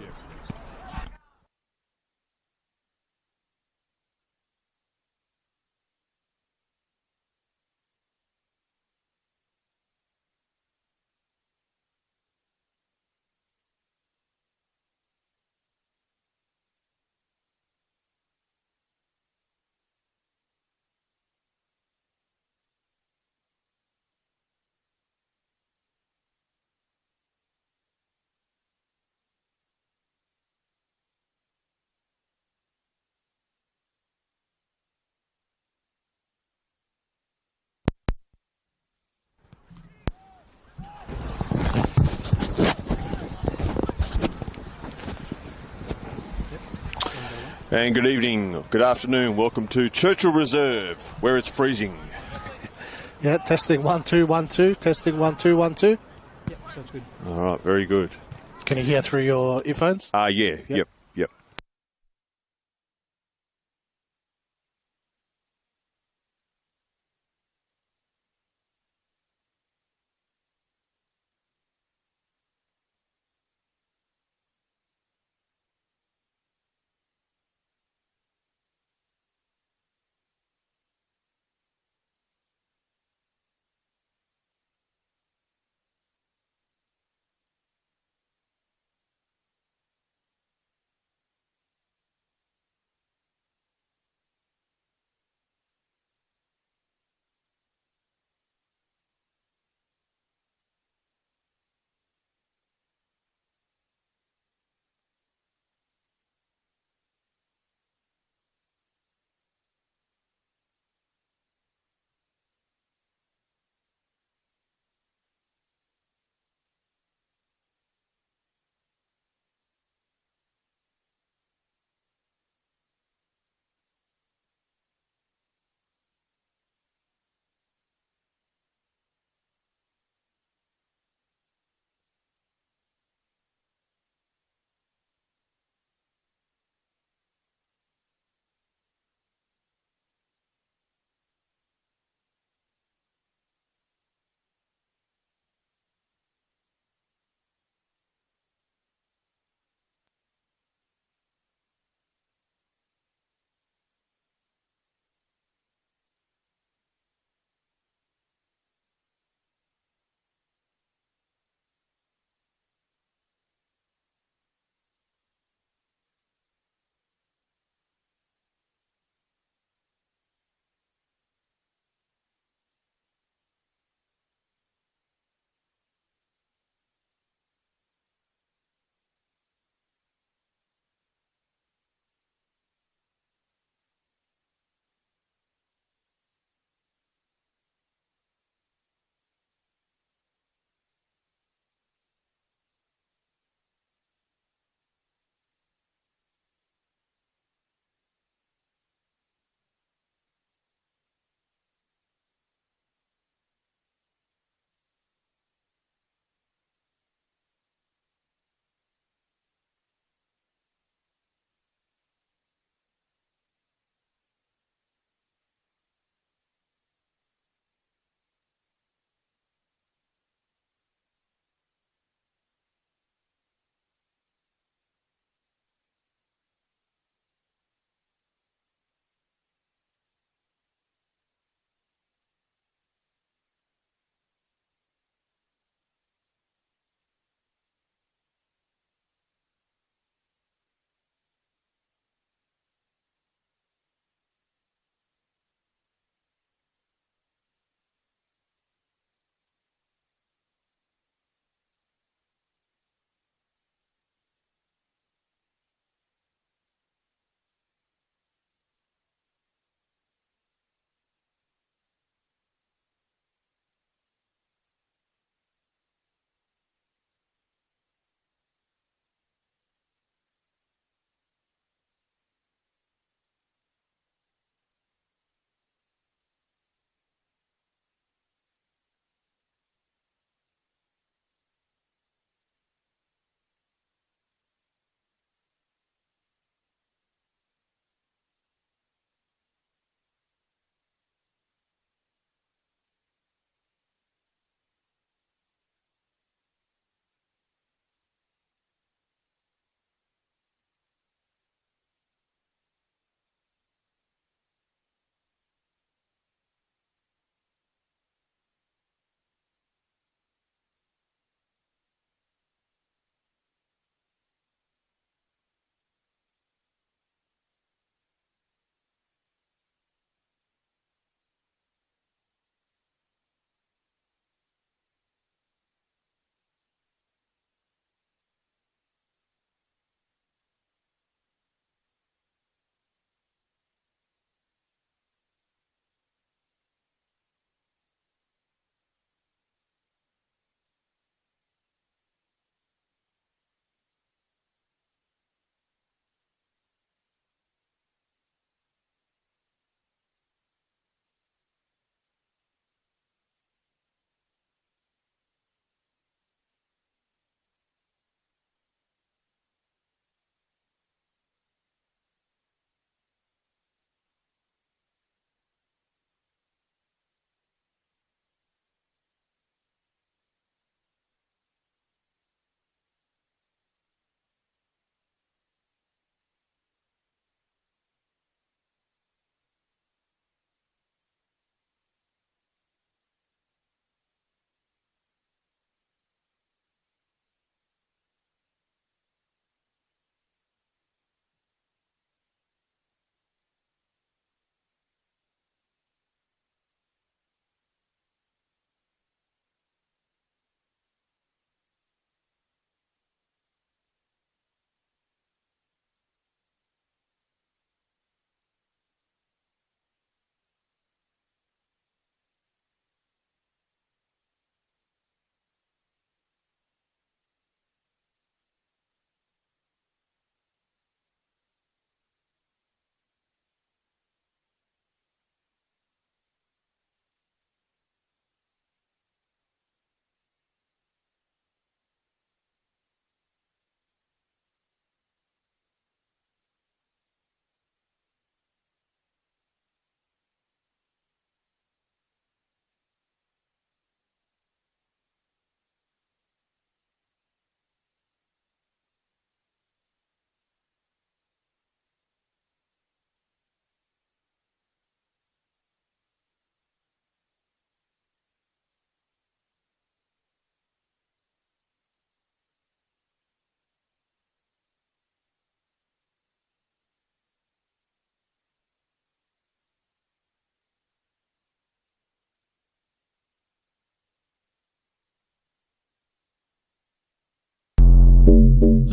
Yes, please. And good evening, good afternoon. Welcome to Churchill Reserve, where it's freezing. Yeah, testing 1 2 1 2. Testing 1 2 1 2. Yep, sounds good. All right, very good. Can you hear through your earphones? Yeah, yep.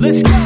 Let's go.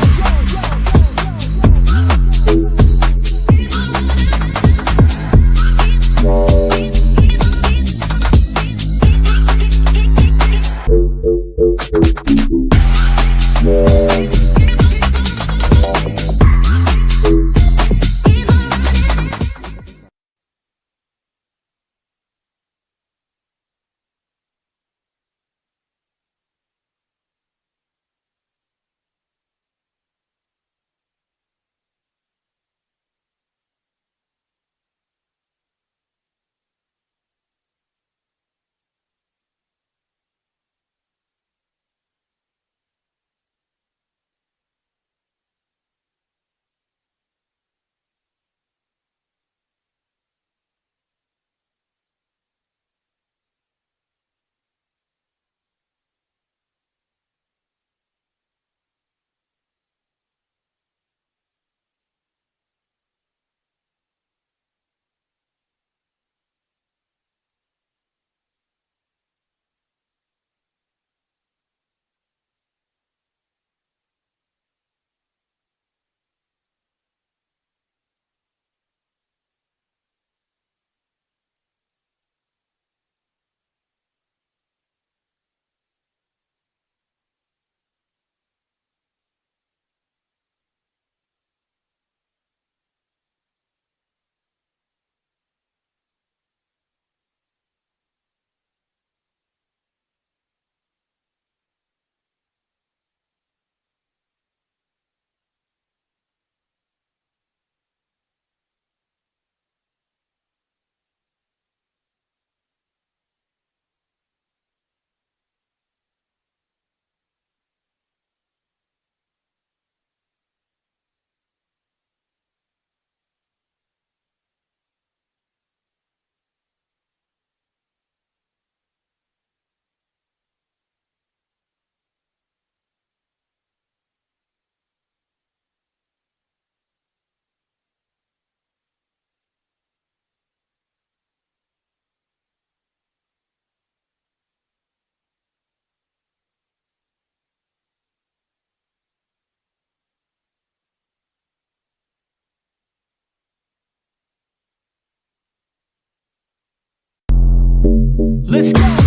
Let's go.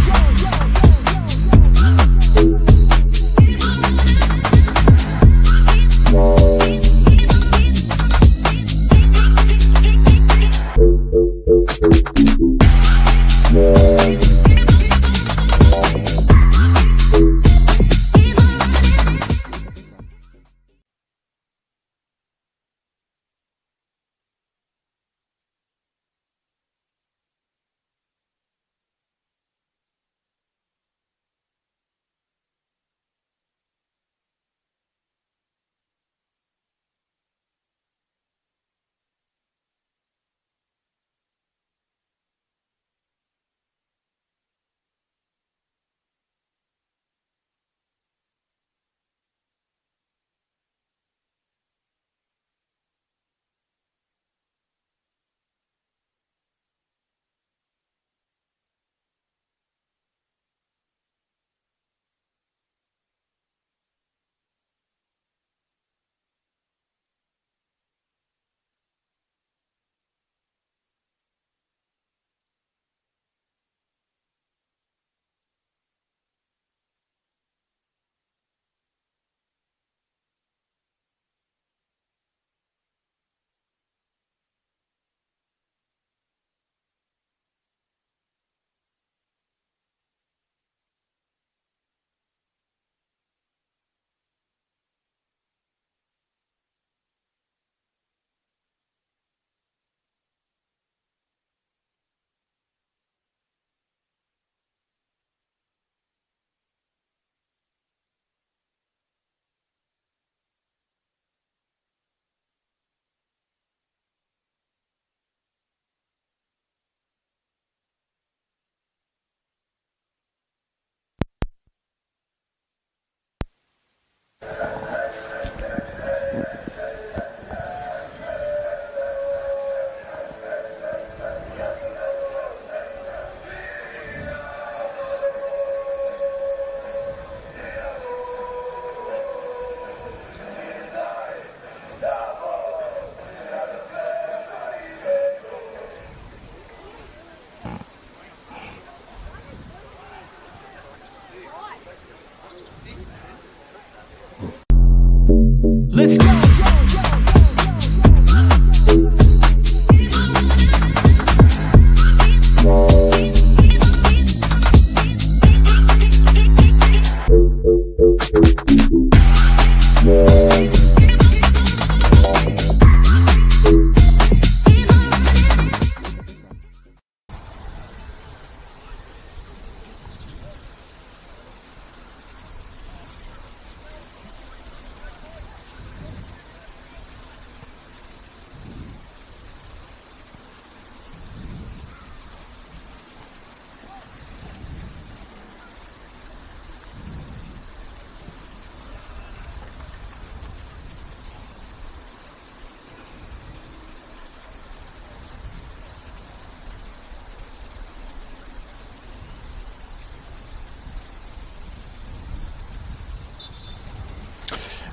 Let's go.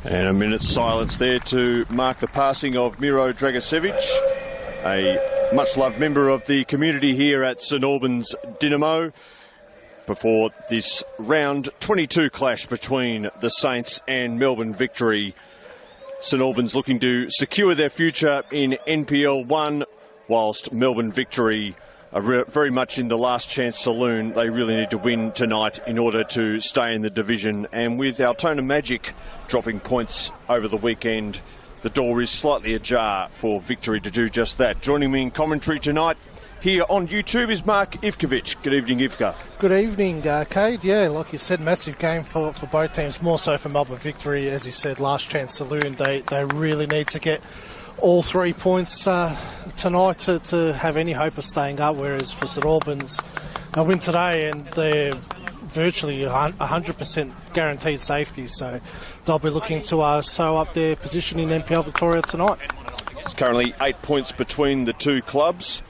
And a minute's silence there to mark the passing of Miro Dragicevic, a much-loved member of the community here at St Albans Dynamo, before this round 22 clash between the Saints and Melbourne Victory. St Albans looking to secure their future in NPL 1, whilst Melbourne Victory are very much in the last chance saloon. They really need to win tonight in order to stay in the division. And with Altona Magic dropping points over the weekend, the door is slightly ajar for Victory to do just that. Joining me in commentary tonight here on YouTube is Mark Ivkovic. Good evening, Ivka. Good evening, Cade. Yeah, like you said, massive game for both teams, more so for Melbourne Victory. As you said, last chance saloon. They really need to get all 3 points tonight to have any hope of staying up, whereas for St Albans, a win today and they're virtually 100% guaranteed safety, so they'll be looking to sew up their position in NPL Victoria tonight. It's currently 8 points between the two clubs.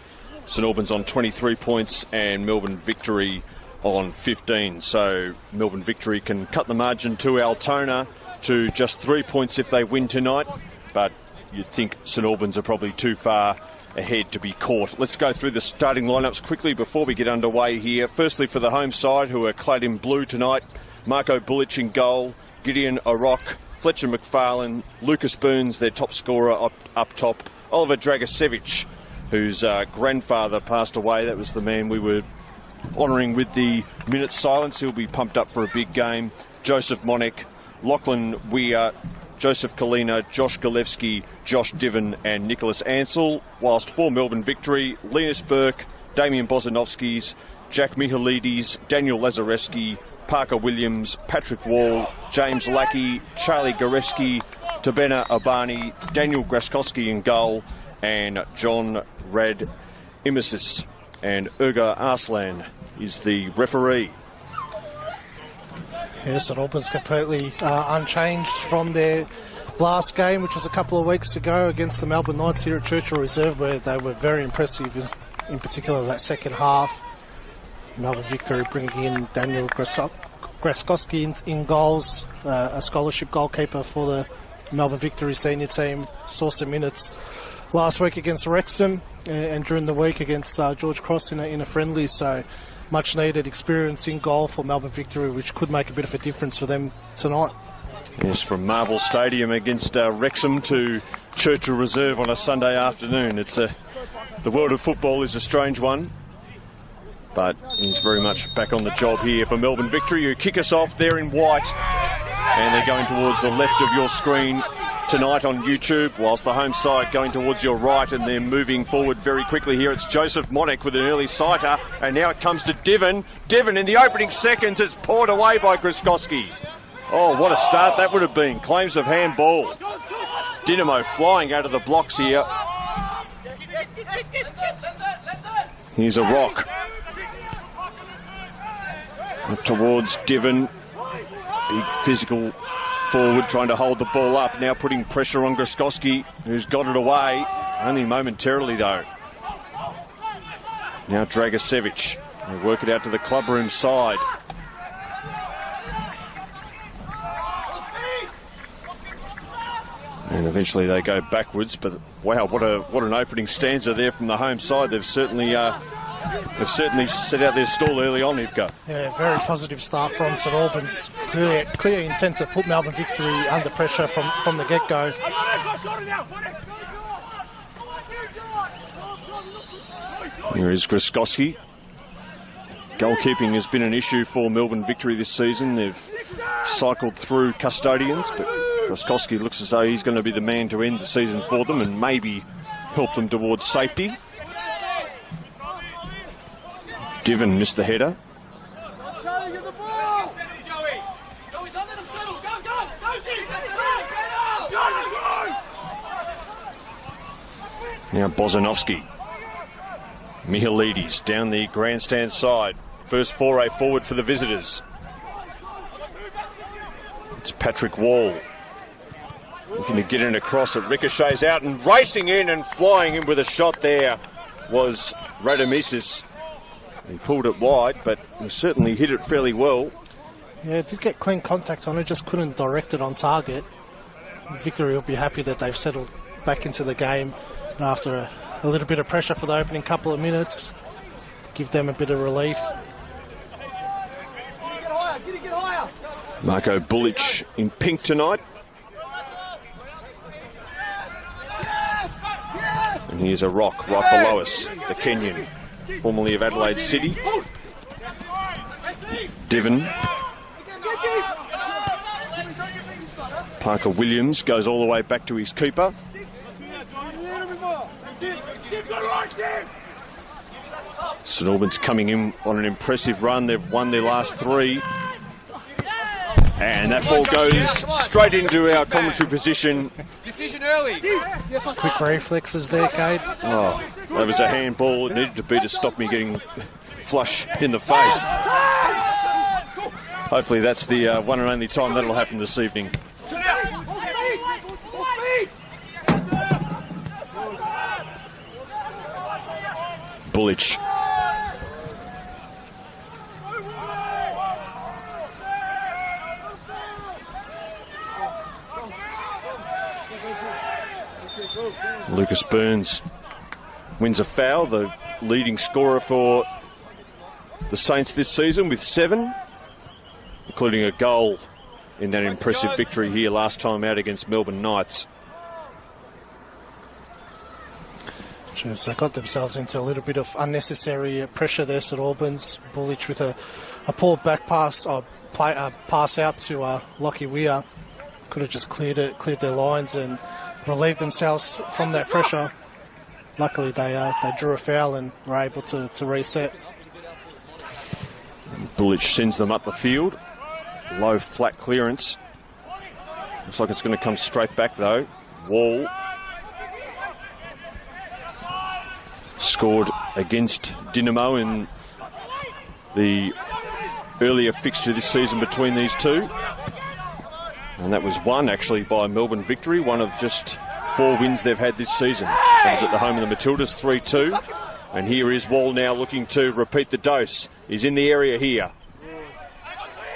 St Albans on 23 points and Melbourne Victory on 15, so Melbourne Victory can cut the margin to Altona to just 3 points if they win tonight, but you'd think St Albans are probably too far ahead to be caught. Let's go through the starting lineups quickly before we get underway here. Firstly, for the home side, who are clad in blue tonight, Marco Bulic in goal, Gideon O'Rourke, Fletcher McFarlane, Lucas Burns, their top scorer up top, Oliver Dragicevic, whose grandfather passed away. That was the man we were honouring with the minute silence. He'll be pumped up for a big game. Joseph Monek, Lachlan Weir, Joseph Kalina, Josh Galevsky, Josh Diven and Nicholas Ansell, whilst for Melbourne Victory, Linus Burke, Damian Bozanovskis, Jack Mihalides, Daniel Lazarevsky, Parker Williams, Patrick Wall, James Lackey, Charlie Goreski, Tabena Abani, Daniel Graskowski in goal, and John Rad Imesis. And Urga Arslan is the referee. Yes, St Albans completely unchanged from their last game, which was a couple of weeks ago against the Melbourne Knights here at Churchill Reserve, where they were very impressive, in particular that second half. Melbourne Victory bringing in Daniel Graskowski in goals, a scholarship goalkeeper for the Melbourne Victory senior team, saw some minutes last week against Wrexham and during the week against George Cross in a friendly, so much needed experience in goal for Melbourne Victory, which could make a bit of a difference for them tonight. Yes, from Marvel Stadium against Wrexham to Churchill Reserve on a Sunday afternoon. It's the world of football is a strange one, but he's very much back on the job here for Melbourne Victory, who kick us off there in white, and they're going towards the left of your screen tonight on YouTube, whilst the home side going towards your right, and they're moving forward very quickly here. It's Joseph Monek with an early sighter, and now it comes to Diven. Diven in the opening seconds is poured away by Graskowski. Oh, what a start that would have been. Claims of handball. Dynamo flying out of the blocks here. Here's a rock. Up towards Diven. Big physical forward trying to hold the ball up, now putting pressure on Graskowski, who's got it away, only momentarily though. Now Dragicevic, they work it out to the clubroom side. And eventually they go backwards, but wow, what an opening stanza there from the home side. They've certainly They've certainly set out their stall early on, Ivka. Yeah, very positive start from St Albans. Clear intent to put Melbourne Victory under pressure from the get-go. Here is Grzyskowski. Goalkeeping has been an issue for Melbourne Victory this season. They've cycled through custodians, but Grzyskowski looks as though he's going to be the man to end the season for them and maybe help them towards safety. Divin missed the header. Now Bozanovski. Mihalidis down the grandstand side. First foray forward for the visitors. It's Patrick Wall. Looking to get in across. It ricochets out and racing in and flying in with a shot there was Radomisis. He pulled it wide, but he certainly hit it fairly well. Yeah, it did get clean contact on it, just couldn't direct it on target. Victory will be happy that they've settled back into the game, and after a little bit of pressure for the opening couple of minutes, give them a bit of relief. Marko Bulic in pink tonight. And here's a rock right below us, the Kenyan, formerly of Adelaide City. Divin. Parker Williams goes all the way back to his keeper. St Albans coming in on an impressive run. They've won their last three. And that ball goes straight into our commentary position. Decision early. Quick reflexes there, Cade. Oh, that was a handball. It needed to be to stop me getting flush in the face. Hopefully that's the one and only time that'll happen this evening. Bulic. Lucas Burns wins a foul, the leading scorer for the Saints this season with 7, including a goal in that impressive victory here last time out against Melbourne Knights. So they got themselves into a little bit of unnecessary pressure there, St Albans. Bulic with a poor back pass, or pass out to Lockie Weir. Could have just cleared their lines and relieved themselves from that pressure. Luckily, they drew a foul and were able to reset. Bulic sends them up the field. Low, flat clearance. Looks like it's going to come straight back, though. Wall. Scored against Dinamo in the earlier fixture this season between these two. And that was won, actually, by Melbourne Victory, one of just 4 wins they've had this season. That was at the home of the Matildas, 3-2. And here is Wall now looking to repeat the dose. He's in the area here.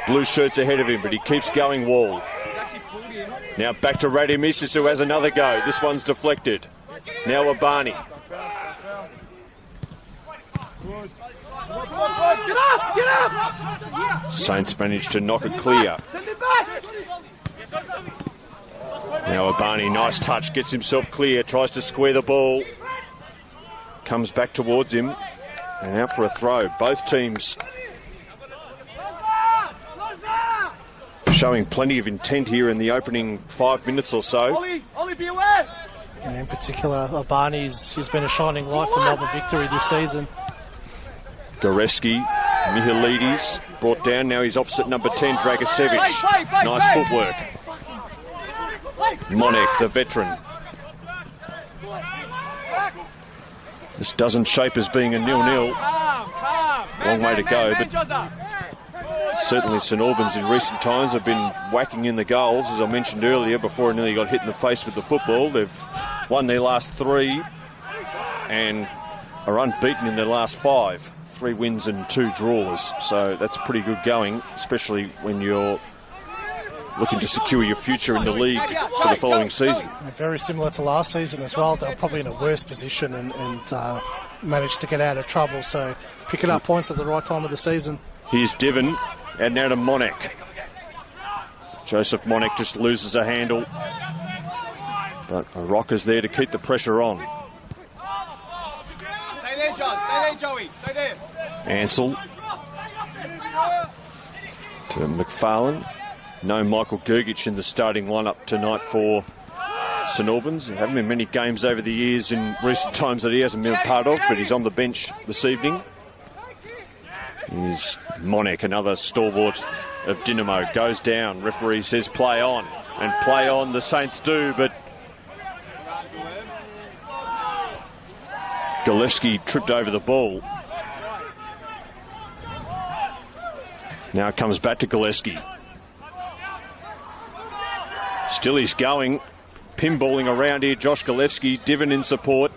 Blue shirts ahead of him, but he keeps going, Wall. Now back to Radomisis, who has another go. This one's deflected. Now Abani. Saints managed to knock it clear. Now Abani, nice touch, gets himself clear, tries to square the ball. Comes back towards him and out for a throw. Both teams showing plenty of intent here in the opening 5 minutes or so. And in particular, Abani's he's been a shining light for Melbourne Victory this season. Goreski, Mihalidis brought down. Now he's opposite number 10, Dragicevic. Nice footwork. Monek, the veteran. This doesn't shape as being a 0-0. Long way to go, but certainly St Albans in recent times have been whacking in the goals, as I mentioned earlier, before I nearly got hit in the face with the football. They've won their last 3 and are unbeaten in their last 5. 3 wins and 2 draws, so that's pretty good going, especially when you're looking to secure your future in the league for the following season. Very similar to last season as well. They were probably in a worse position and managed to get out of trouble. So picking up points at the right time of the season. Here's Diven, and now to Monek. Joseph Monek just loses a handle, but a rock is there to keep the pressure on. Stay there, Joe. Stay there, Joey. Stay there. Ansell to McFarlane. No Michael Gergich in the starting lineup tonight for St Albans. There haven't been many games over the years in recent times that he hasn't been a part of, but he's on the bench this evening. Here's Monek, another stalwart of Dynamo, goes down. Referee says play on, and play on the Saints do, but Gillespie tripped over the ball. Now it comes back to Gillespie. Still he's going. Pinballing around here, Josh Gillespie. Diven in support.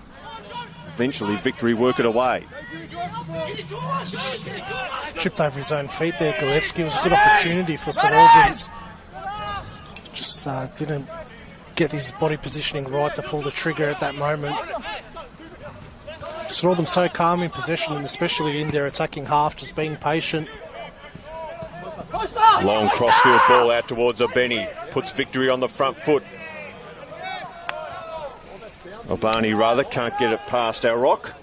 Eventually Victory work it away. Tripped over his own feet there, Gillespie. It was a good opportunity for St Albans. Just didn't get his body positioning right to pull the trigger at that moment. St Albans so calm in possession, and especially in their attacking half, just being patient. Long crossfield ball out towards Obeni. Puts Victory on the front foot. Obani rather can't get it past our rock,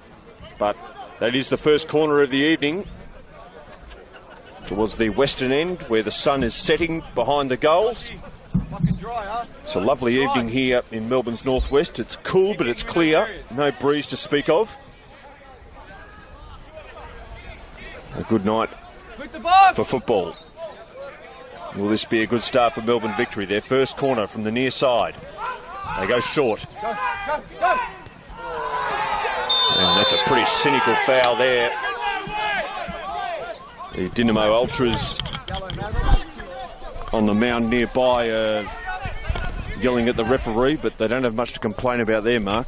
but that is the first corner of the evening towards the western end where the sun is setting behind the goals. It's a lovely evening here in Melbourne's northwest. It's cool, but it's clear. No breeze to speak of. A good night for football. Will this be a good start for Melbourne Victory? Their first corner from the near side. They go short. And that's a pretty cynical foul there. The Dynamo Ultras on the mound nearby yelling at the referee, but they don't have much to complain about there, Mark.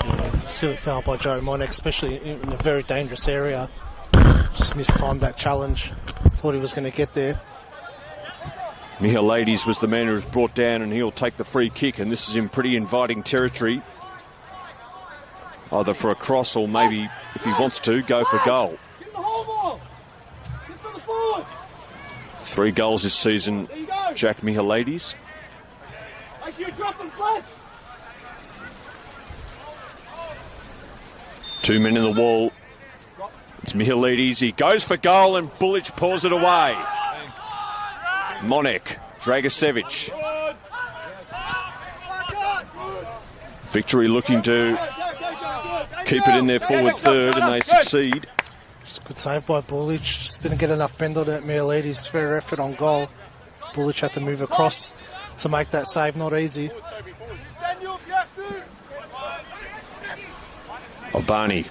Yeah, silly foul by Joe Monek, especially in a very dangerous area. Just mistimed that challenge. Thought he was going to get there. Mihalaides was the man who was brought down, and he'll take the free kick, and this is in pretty inviting territory. Either for a cross or maybe, if he wants to, go for goal. 3 goals this season, Jack Mihalaides. 2 men in the wall. It's Mihalaides. He goes for goal, and Bullich paws it away. Monek, Dragicevic. Victory looking to keep it in their forward third, and they succeed. Just good save by Bullich. Just didn't get enough bend on it. Mihalaides' fair effort on goal. Bullich had to move across to make that save. Not easy. Obani.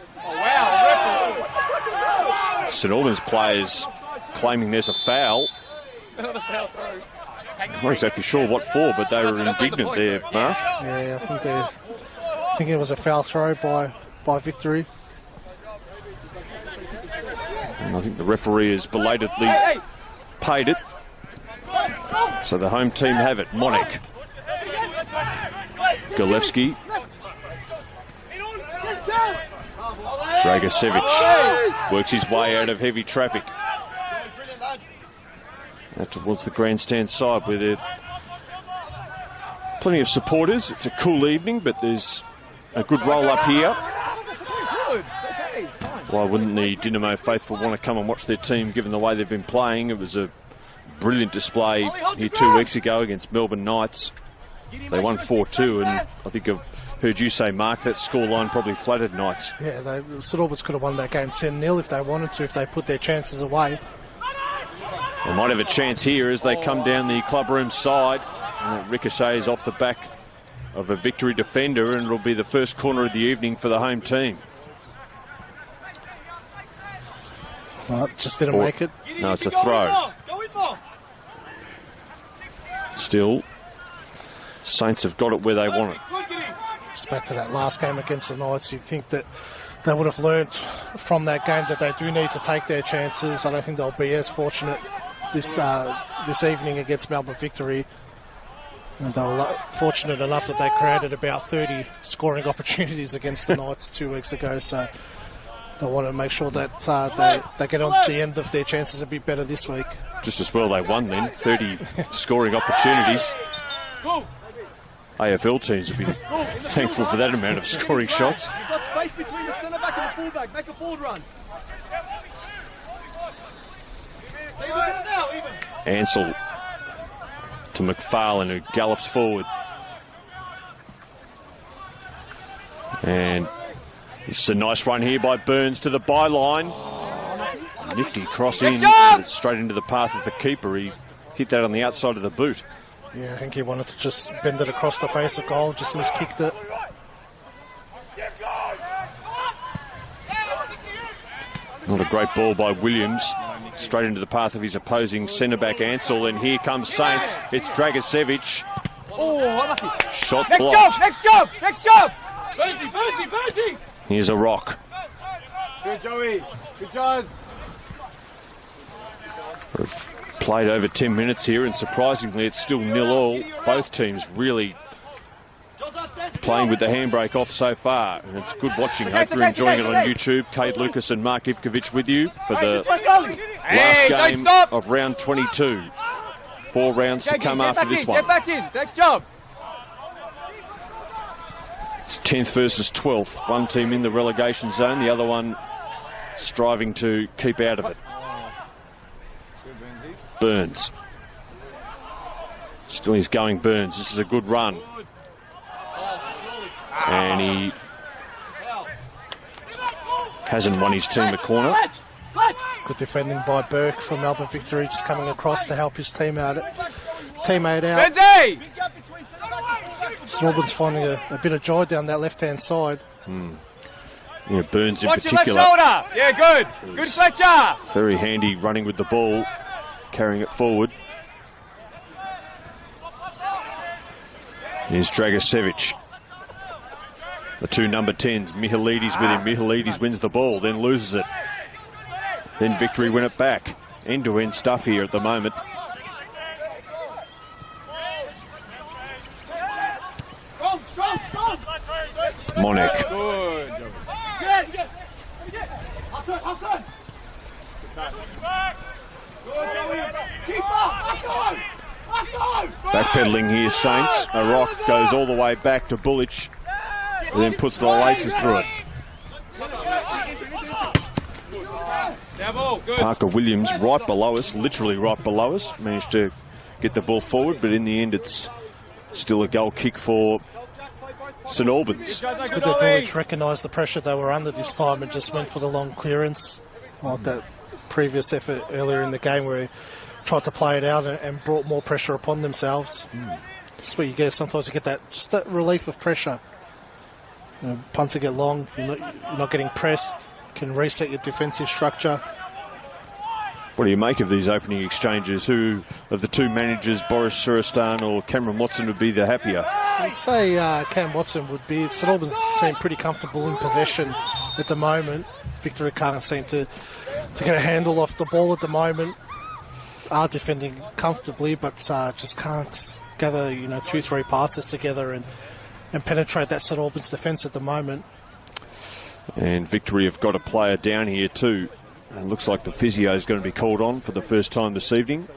St Albans players claiming there's a foul. I'm not exactly sure what for, but they were indignant there, Mark. Yeah, I think it was a foul throw by Victory. And I think the referee has belatedly paid it. So the home team have it. Monek. Gillespie. Dragicevic works his way out of heavy traffic. Out towards the grandstand side where there are plenty of supporters. It's a cool evening, but there's a good roll up here. Why wouldn't the Dynamo faithful want to come and watch their team given the way they've been playing? It was a brilliant display here 2 weeks ago against Melbourne Knights. They won 4-2, and I think I've heard you say, Mark, that scoreline probably flattered Knights. Yeah, St Albans could have won that game 10-0 if they wanted to, if they put their chances away. They might have a chance here as they come down the clubroom side. And it ricochets off the back of a Victory defender, and it'll be the first corner of the evening for the home team. Well, just didn't make it. No, it's a throw. Still, Saints have got it where they want it. Just back to that last game against the Knights, you'd think that they would have learnt from that game that they do need to take their chances. I don't think they'll be as fortunate this evening against Melbourne Victory. And they were fortunate enough that they created about 30 scoring opportunities against the Knights 2 weeks ago. So They want to make sure that they get on the end of their chances a bit better this week. Just as well they won then. 30 scoring opportunities. AFL teams would be thankful for that amount of scoring shots. You've got space between the centre back and the full back. Make a forward run. So you look at it now, even. Ansell to McFarlane, who gallops forward. And it's a nice run here by Burns to the byline. Nifty cross in, straight into the path of the keeper. He hit that on the outside of the boot. Yeah, I think he wanted to just bend it across the face of goal, just miskicked it. Not a great ball by Williams. Straight into the path of his opposing centre-back Ansell. And here comes Saints. It's Dragicevic. Oh, unlucky. Shot Next blocked. job, next job, next job. Bertie. Here's a rock. Good, Joey. Good job. We've played over 10 minutes here, and surprisingly it's still 0-0. Both teams really playing with the handbrake off so far, and it's good watching. Hope you're enjoying it on YouTube. Kate Lucas and Mark Ivkovic with you for the last game of round 22. 4 rounds to come after this one. Get back in. Next job. It's 10th versus 12th. One team in the relegation zone, the other one striving to keep out of it. Burns. Still he's going Burns. This is a good run. And he hasn't won his team a corner. Good defending by Burke from Melbourne Victory, just coming across to help his teammate out. Benzie! St Albans finding a bit of joy down that left-hand side. Yeah, Burns in Watch your particular. left shoulder. Yeah, good. Good Fletcher. Very handy running with the ball, carrying it forward. Here's Dragicevic. The two number 10s, Mihalidis with him. Mihalidis wins the ball, then loses it. Then Victory win it back. End-to-end stuff here at the moment. Monek. Backpedaling here, Saints. A rock goes all the way back to Bullich, and then puts the laces through it. Parker Williams right below us, literally right below us, managed to get the ball forward, but in the end it's still a goal kick for St Albans. It's good that Bullich recognised the pressure they were under this time and just went for the long clearance, like that previous effort earlier in the game where he tried to play it out and brought more pressure upon themselves. That's what you get. Sometimes you get that relief of pressure. You know, punting it long, you're not getting pressed, can reset your defensive structure. What do you make of these opening exchanges? Who of the two managers, Boris Suristan or Cameron Watson, would be the happier? I'd say Cam Watson would be. St Albans seem pretty comfortable in possession at the moment. Victory can't seem to get a handle off the ball at the moment. Are defending comfortably, but just can't gather 2-3 passes together and penetrate that St Albans defence at the moment. And Victory have got a player down here too. It looks like the physio is going to be called on for the first time this evening.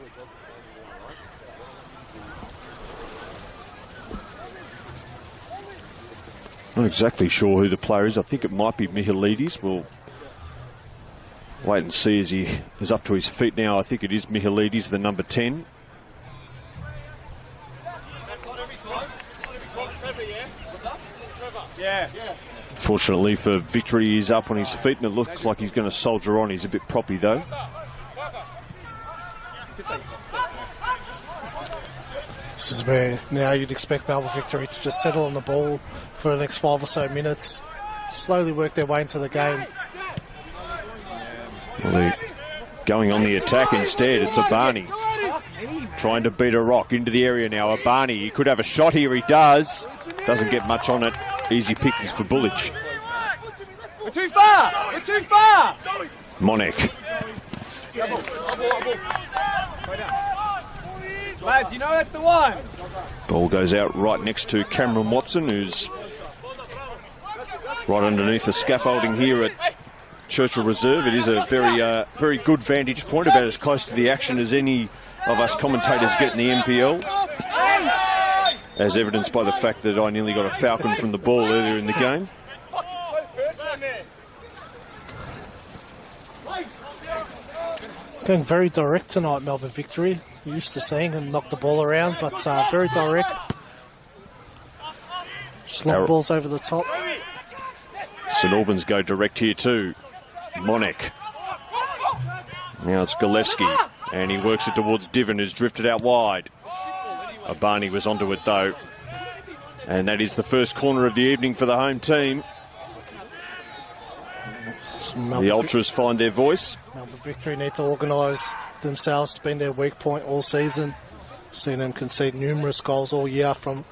Not exactly sure who the player is. I think it might be Mihalidis. We'll wait and see as he is up to his feet now. I think it is Mihalidis, the number 10. Yeah. Fortunately for Victory, he's up on his feet and it looks like he's going to soldier on. He's a bit proppy though. This is where now you'd expect Melbourne Victory to just settle on the ball for the next 5 or so minutes, slowly work their way into the game. Well, they're going on the attack instead. It's Abani trying to beat a rock into the area now. Abani, he could have a shot here. He does. Doesn't get much on it. Easy pickings for Bullich. We're too far. We're too far. Monek. Lads, you know that's the one. Ball goes out right next to Cameron Watson, who's right underneath the scaffolding here at Churchill Reserve. It is a very good vantage point, about as close to the action as any of us commentators get in the NPL, as evidenced by the fact that I nearly got a falcon from the ball earlier in the game. Going very direct tonight, Melbourne Victory. We're used to seeing them knock the ball around, but very direct. Just long balls over the top. St Albans go direct here too. Monek. Now it's Gillespie, and he works it towards Diven, who's drifted out wide. Barney was onto it though. And that is the first corner of the evening for the home team. The Ultras find their voice. Melbourne Victory need to organise themselves. It's been their weak point all season. Seen them concede numerous goals all year from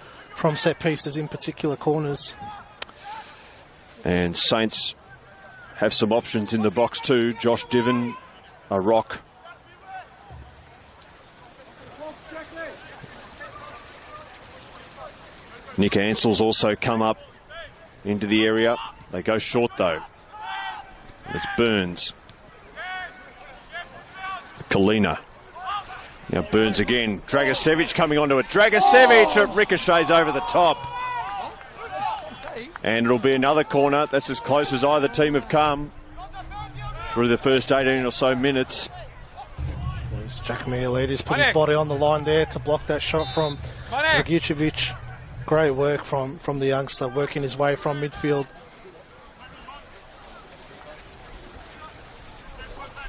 set pieces, in particular corners. And Saints have some options in the box too. Josh Diven, a rock. Nick Ansell's also come up into the area. They go short though. It's Burns. Kalina. Now Burns again. Dragicevic coming onto it. Dragicevic, it ricochets over the top. And it'll be another corner. That's as close as either team have come through the first 18 or so minutes. There's Jack Mialides put his body on the line there to block that shot from Dragicevic. Great work from the youngster, working his way from midfield.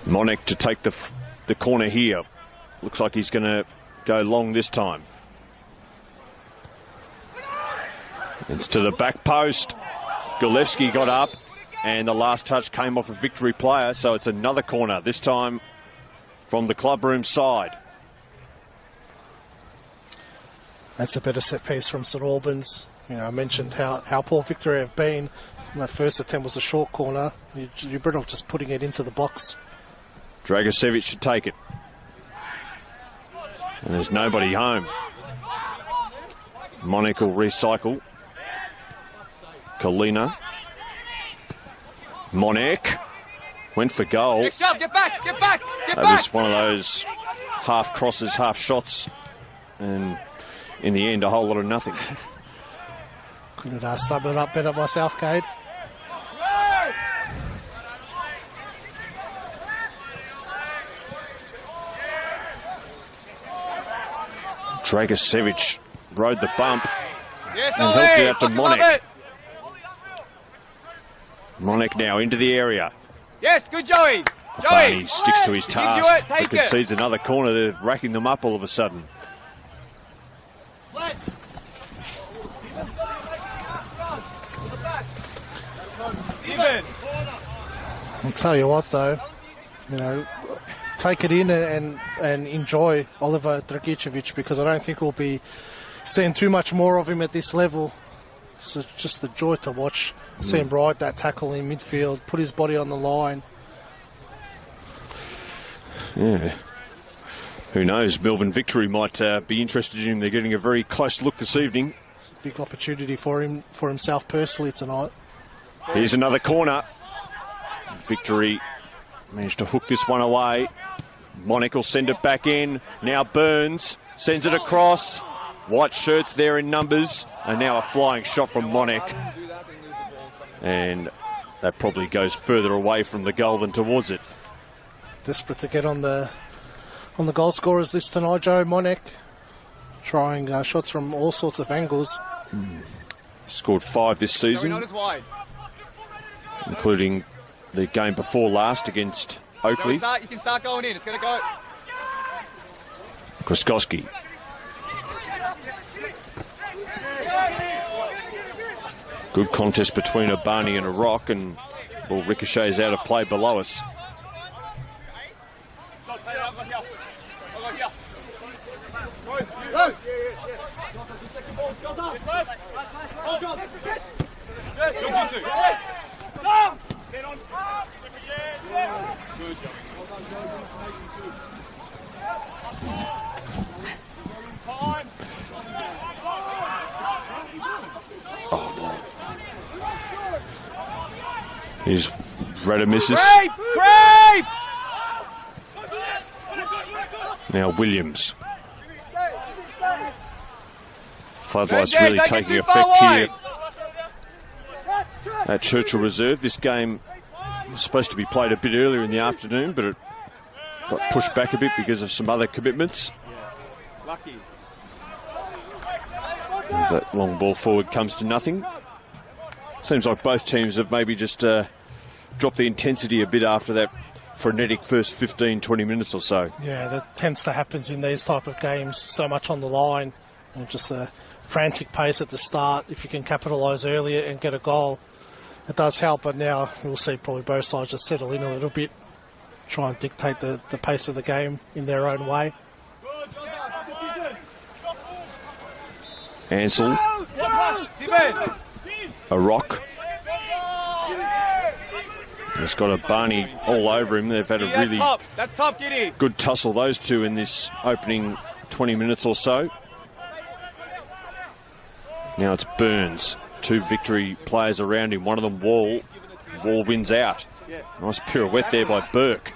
Monek to take the corner here. Looks like he's going to go long this time. It's to the back post. Gillespie got up, and the last touch came off a Victory player, so it's another corner, this time from the clubroom side. That's a better set piece from St Albans. You know, I mentioned how poor Victory have been. My first attempt was a short corner. You're better off just putting it into the box. Dragicevic should take it. And there's nobody home. Monek will recycle. Kalina. Monek went for goal. Next job, get back, get back, get that back. Was one of those half crosses, half shots, and in the end, a whole lot of nothing. Couldn't have summed it up better myself, Cade. Dragicevic rode the bump Yes, and helped it out to Monek. Monek now into the area. Yes, good Joey. Barney sticks to his task, but take it. concedes another corner. They're racking them up all of a sudden. I'll tell you what, though, you know, take it in and enjoy Oliver Dragicevic, because I don't think we'll be seeing too much more of him at this level. It's just a joy to watch. See him ride that tackle in midfield, put his body on the line. Yeah. Who knows? Melbourne Victory might be interested in him. They're getting a very close look this evening. It's a big opportunity for himself personally tonight. Here's another corner. Victory managed to hook this one away. Monek will send it back in. Now Burns sends it across. White shirts there in numbers. And now a flying shot from Monek. And that probably goes further away from the goal than towards it. Desperate to get on the goal scorers list tonight, Joe. Monek trying shots from all sorts of angles. Scored 5 this season, including the game before last against Oakley. You can start going in. It's going to go. Kraskowski. Good contest between a Barney and a Rock, and ball ricochets out of play below us. He's Redder misses. Crave! Now Williams. Floodlights really taking effect here at Churchill Reserve. This game was supposed to be played a bit earlier in the afternoon, but it got pushed back a bit because of some other commitments. Lucky. As that long ball forward comes to nothing. Seems like both teams have maybe just dropped the intensity a bit after that frenetic first 15-20 minutes or so. Yeah, that tends to happen in these type of games. So much on the line, and just a frantic pace at the start. If you can capitalise earlier and get a goal, it does help. But now we'll see probably both sides just settle in a little bit, try and dictate the pace of the game in their own way. Ansel, a rock. He's got a Barney all over him. They've had a really That's top, Giddy. good tussle, those two, in this opening 20 minutes or so. Now it's Burns. Two Victory players around him. One of them Wall. Wall wins out. Nice pirouette there by Burke.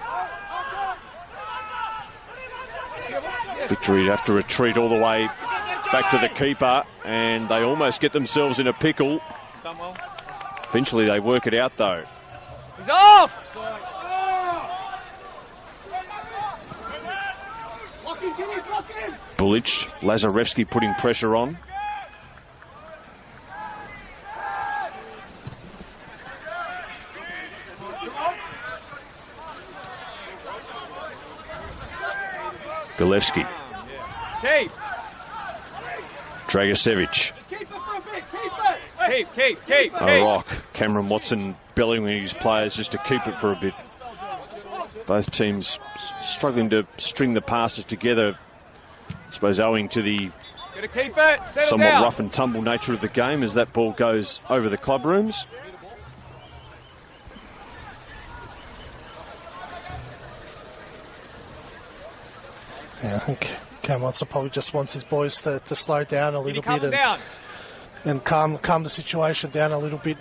Victory have to retreat all the way back to the keeper, and they almost get themselves in a pickle. Eventually they work it out though. He's off! Bulic, Lazarevsky putting pressure on. Golevsky. Dragicevic. Keep. A rock. Cameron Watson bellying his players just to keep it for a bit. Both teams struggling to string the passes together, I suppose owing to the somewhat rough and tumble nature of the game as that ball goes over the club rooms. Yeah, I think Cam Watson probably just wants his boys to slow down a little bit and calm the situation down a little bit.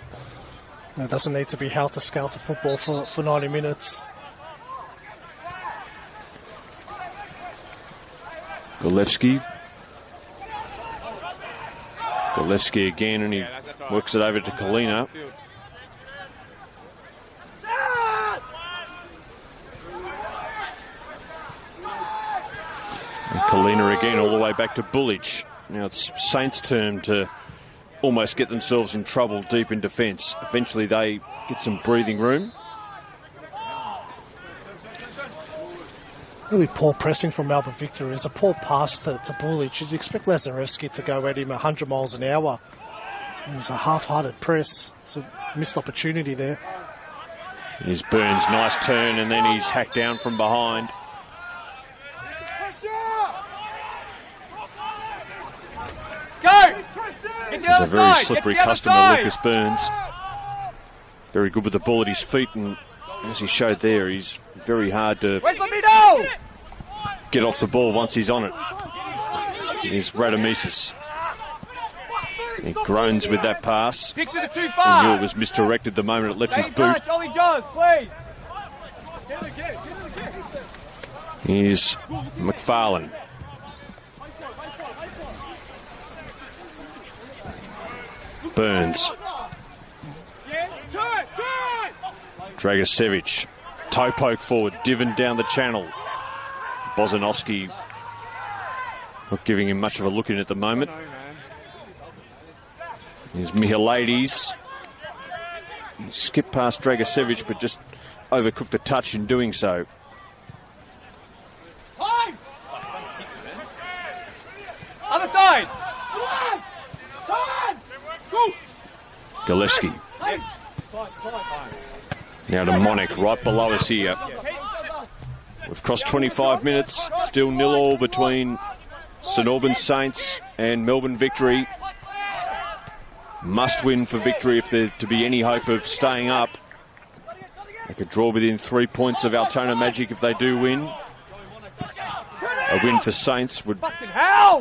It doesn't need to be helter-skelter football for 90 minutes. Golevsky again, and he works it over to Kalina. And Kalina again all the way back to Bulic. Now it's Saints' turn to almost get themselves in trouble deep in defence. Eventually they get some breathing room. Really poor pressing from Melbourne Victory. It's a poor pass to Bulic. You'd expect Lazarevsky to go at him 100 miles an hour. It was a half-hearted press. It's a missed opportunity there. Here's Burns, nice turn, and then he's hacked down from behind. Go! He's a very slippery customer, Lucas Burns. Very good with the ball at his feet, and as he showed there, he's very hard to get off the ball once he's on it. Here's Radomisis. He groans with that pass. He knew it was misdirected the moment it left his boot. Here's McFarlane. Burns. Dragicevic. Toe poke forward. Diven down the channel. Bozanovsky not giving him much of a look in at the moment. Here's Mihalaides. He skipped past Dragicevic, but just overcooked the touch in doing so. Other side! Golevsky. Now to Monik, right below us here. We've crossed 25 minutes, still 0-0 between St Albans Saints and Melbourne Victory. Must win for Victory if there to be any hope of staying up. They could draw within 3 points of Altona Magic if they do win. A win for Saints would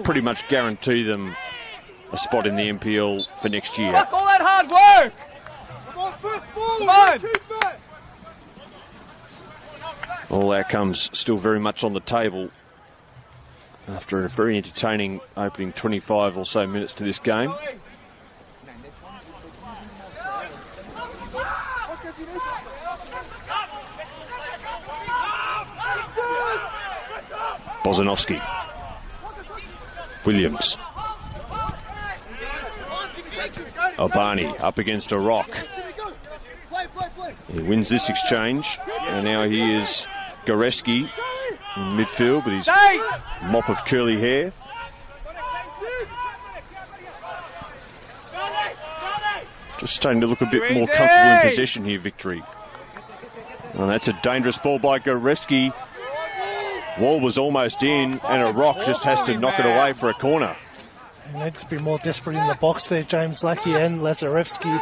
pretty much guarantee them a spot in the NPL for next year. Fuck all that hard work! Come on! All outcomes still very much on the table after a very entertaining opening 25 or so minutes to this game. Bozanovsky. Williams. Albani up against a rock. He wins this exchange, and now he is Gorevsky in midfield with his mop of curly hair. Just starting to look a bit more comfortable in possession here, Victory. And that's a dangerous ball by Gorevsky. Wall was almost in, and a rock just has to knock it away for a corner. He needs to be more desperate in the box there, James Lackey and Lazarevsky.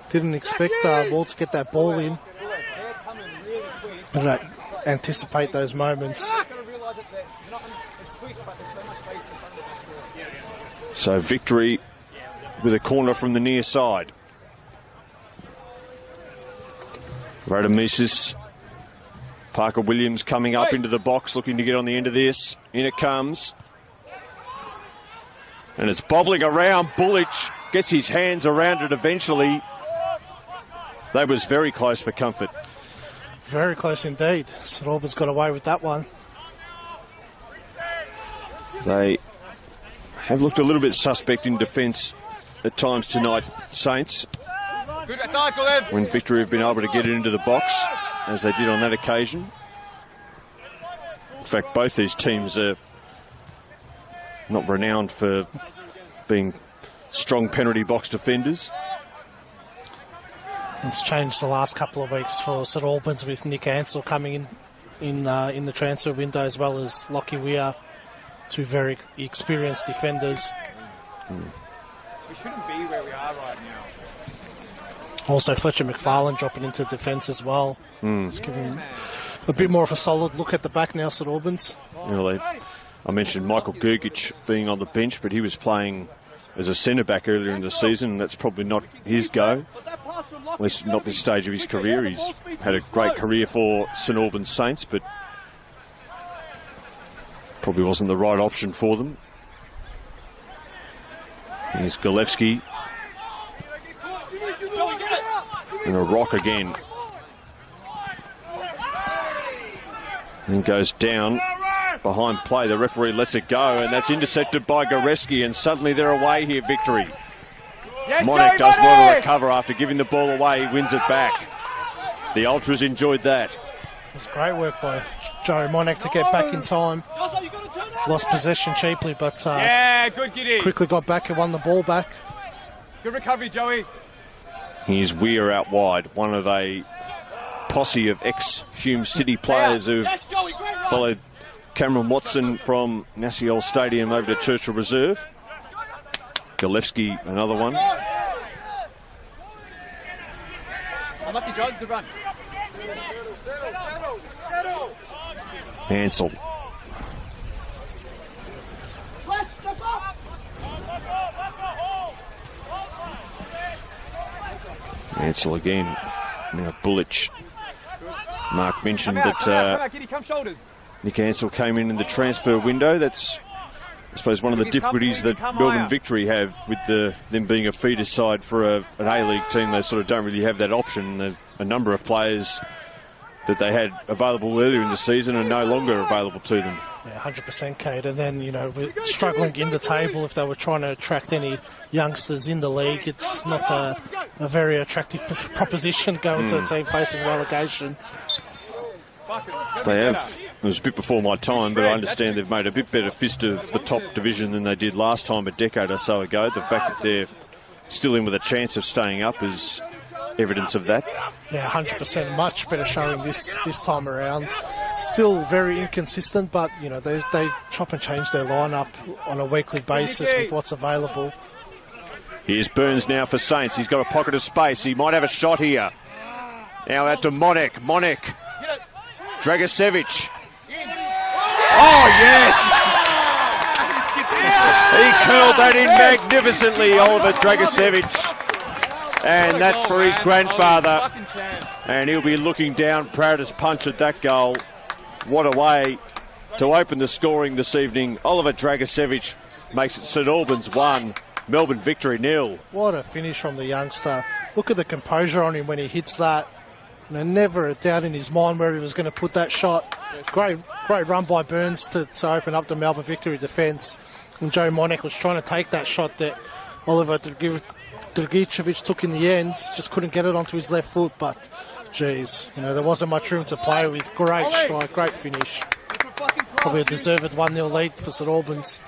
Didn't expect Wall to get that ball in. But anticipate those moments. So Victory with a corner from the near side. Radomisis. Parker Williams coming up into the box, looking to get on the end of this. In it comes. And it's bobbling around. Bullich gets his hands around it eventually. That was very close for comfort. Very close indeed. St Albans got away with that one. They have looked a little bit suspect in defence at times tonight, Saints. When Victory have been able to get it into the box, as they did on that occasion. In fact, both these teams are not renowned for being strong penalty box defenders. It's changed the last couple of weeks for St Albans with Nick Ansell coming in the transfer window, as well as Lockie Weir, two very experienced defenders. We shouldn't be where we are right now. Also, Fletcher McFarlane dropping into defence as well. It's giving a bit more of a solid look at the back now, St Albans. I mentioned Michael Gergic being on the bench, but he was playing as a centre-back earlier in the season, and that's probably not his go. At least not this stage of his career. He's had a great career for St Albans Saints, but probably wasn't the right option for them. Here's Golevsky. And a rock again. And goes down behind play. The referee lets it go, and that's intercepted by Gorevsky, and suddenly they're away here, Victory. Yes, Monek does well to recover after giving the ball away. He wins it back. The Ultras enjoyed that. It's great work by Joe Monek to get back in time. Lost possession cheaply, but good Giddy. quickly got back and won the ball back. Good recovery, Joey. Here's Weir out wide, one of a posse of ex-Hume City players who've followed Cameron Watson from Nasiol Stadium over to Churchill Reserve. Golevsky, another one. Unlucky, Joe. Good run. Ansell. Ansell again. Now Bullich. Mark mentioned that Nick Ansell came in the transfer window. That's, I suppose, one of the difficulties that Melbourne Victory have with them being a feeder side for an A-League team. They sort of don't really have that option. A number of players that they had available earlier in the season are no longer available to them. Yeah, 100%, Kate. And then, we're struggling in the table. If they were trying to attract any youngsters in the league, it's not a very attractive proposition going to a team facing relegation. They have. It was a bit before my time, but I understand they've made a bit better fist of the top division than they did last time a decade or so ago. The fact that they're still in with a chance of staying up is evidence of that. Yeah, 100%. Much better showing this time around. Still very inconsistent, but they chop and change their lineup on a weekly basis with what's available. Here's Burns now for Saints. He's got a pocket of space. He might have a shot here. Now out to Monek. Dragicevic. Oh, yes! He curled that in magnificently, Oliver Dragicevic. And that's for his grandfather. And he'll be looking down, proud as punch at that goal. What a way to open the scoring this evening. Oliver Dragicevic makes it St Albans 1, Melbourne Victory 0. What a finish from the youngster. Look at the composure on him when he hits that. Never a doubt in his mind where he was going to put that shot. Great run by Burns to open up the Melbourne Victory defence. And Joe Monek was trying to take that shot that Oliver Dragicevic took in the end. Just couldn't get it onto his left foot, but geez, there wasn't much room to play with. Great strike, great finish. Probably a deserved 1-0 lead for St Albans.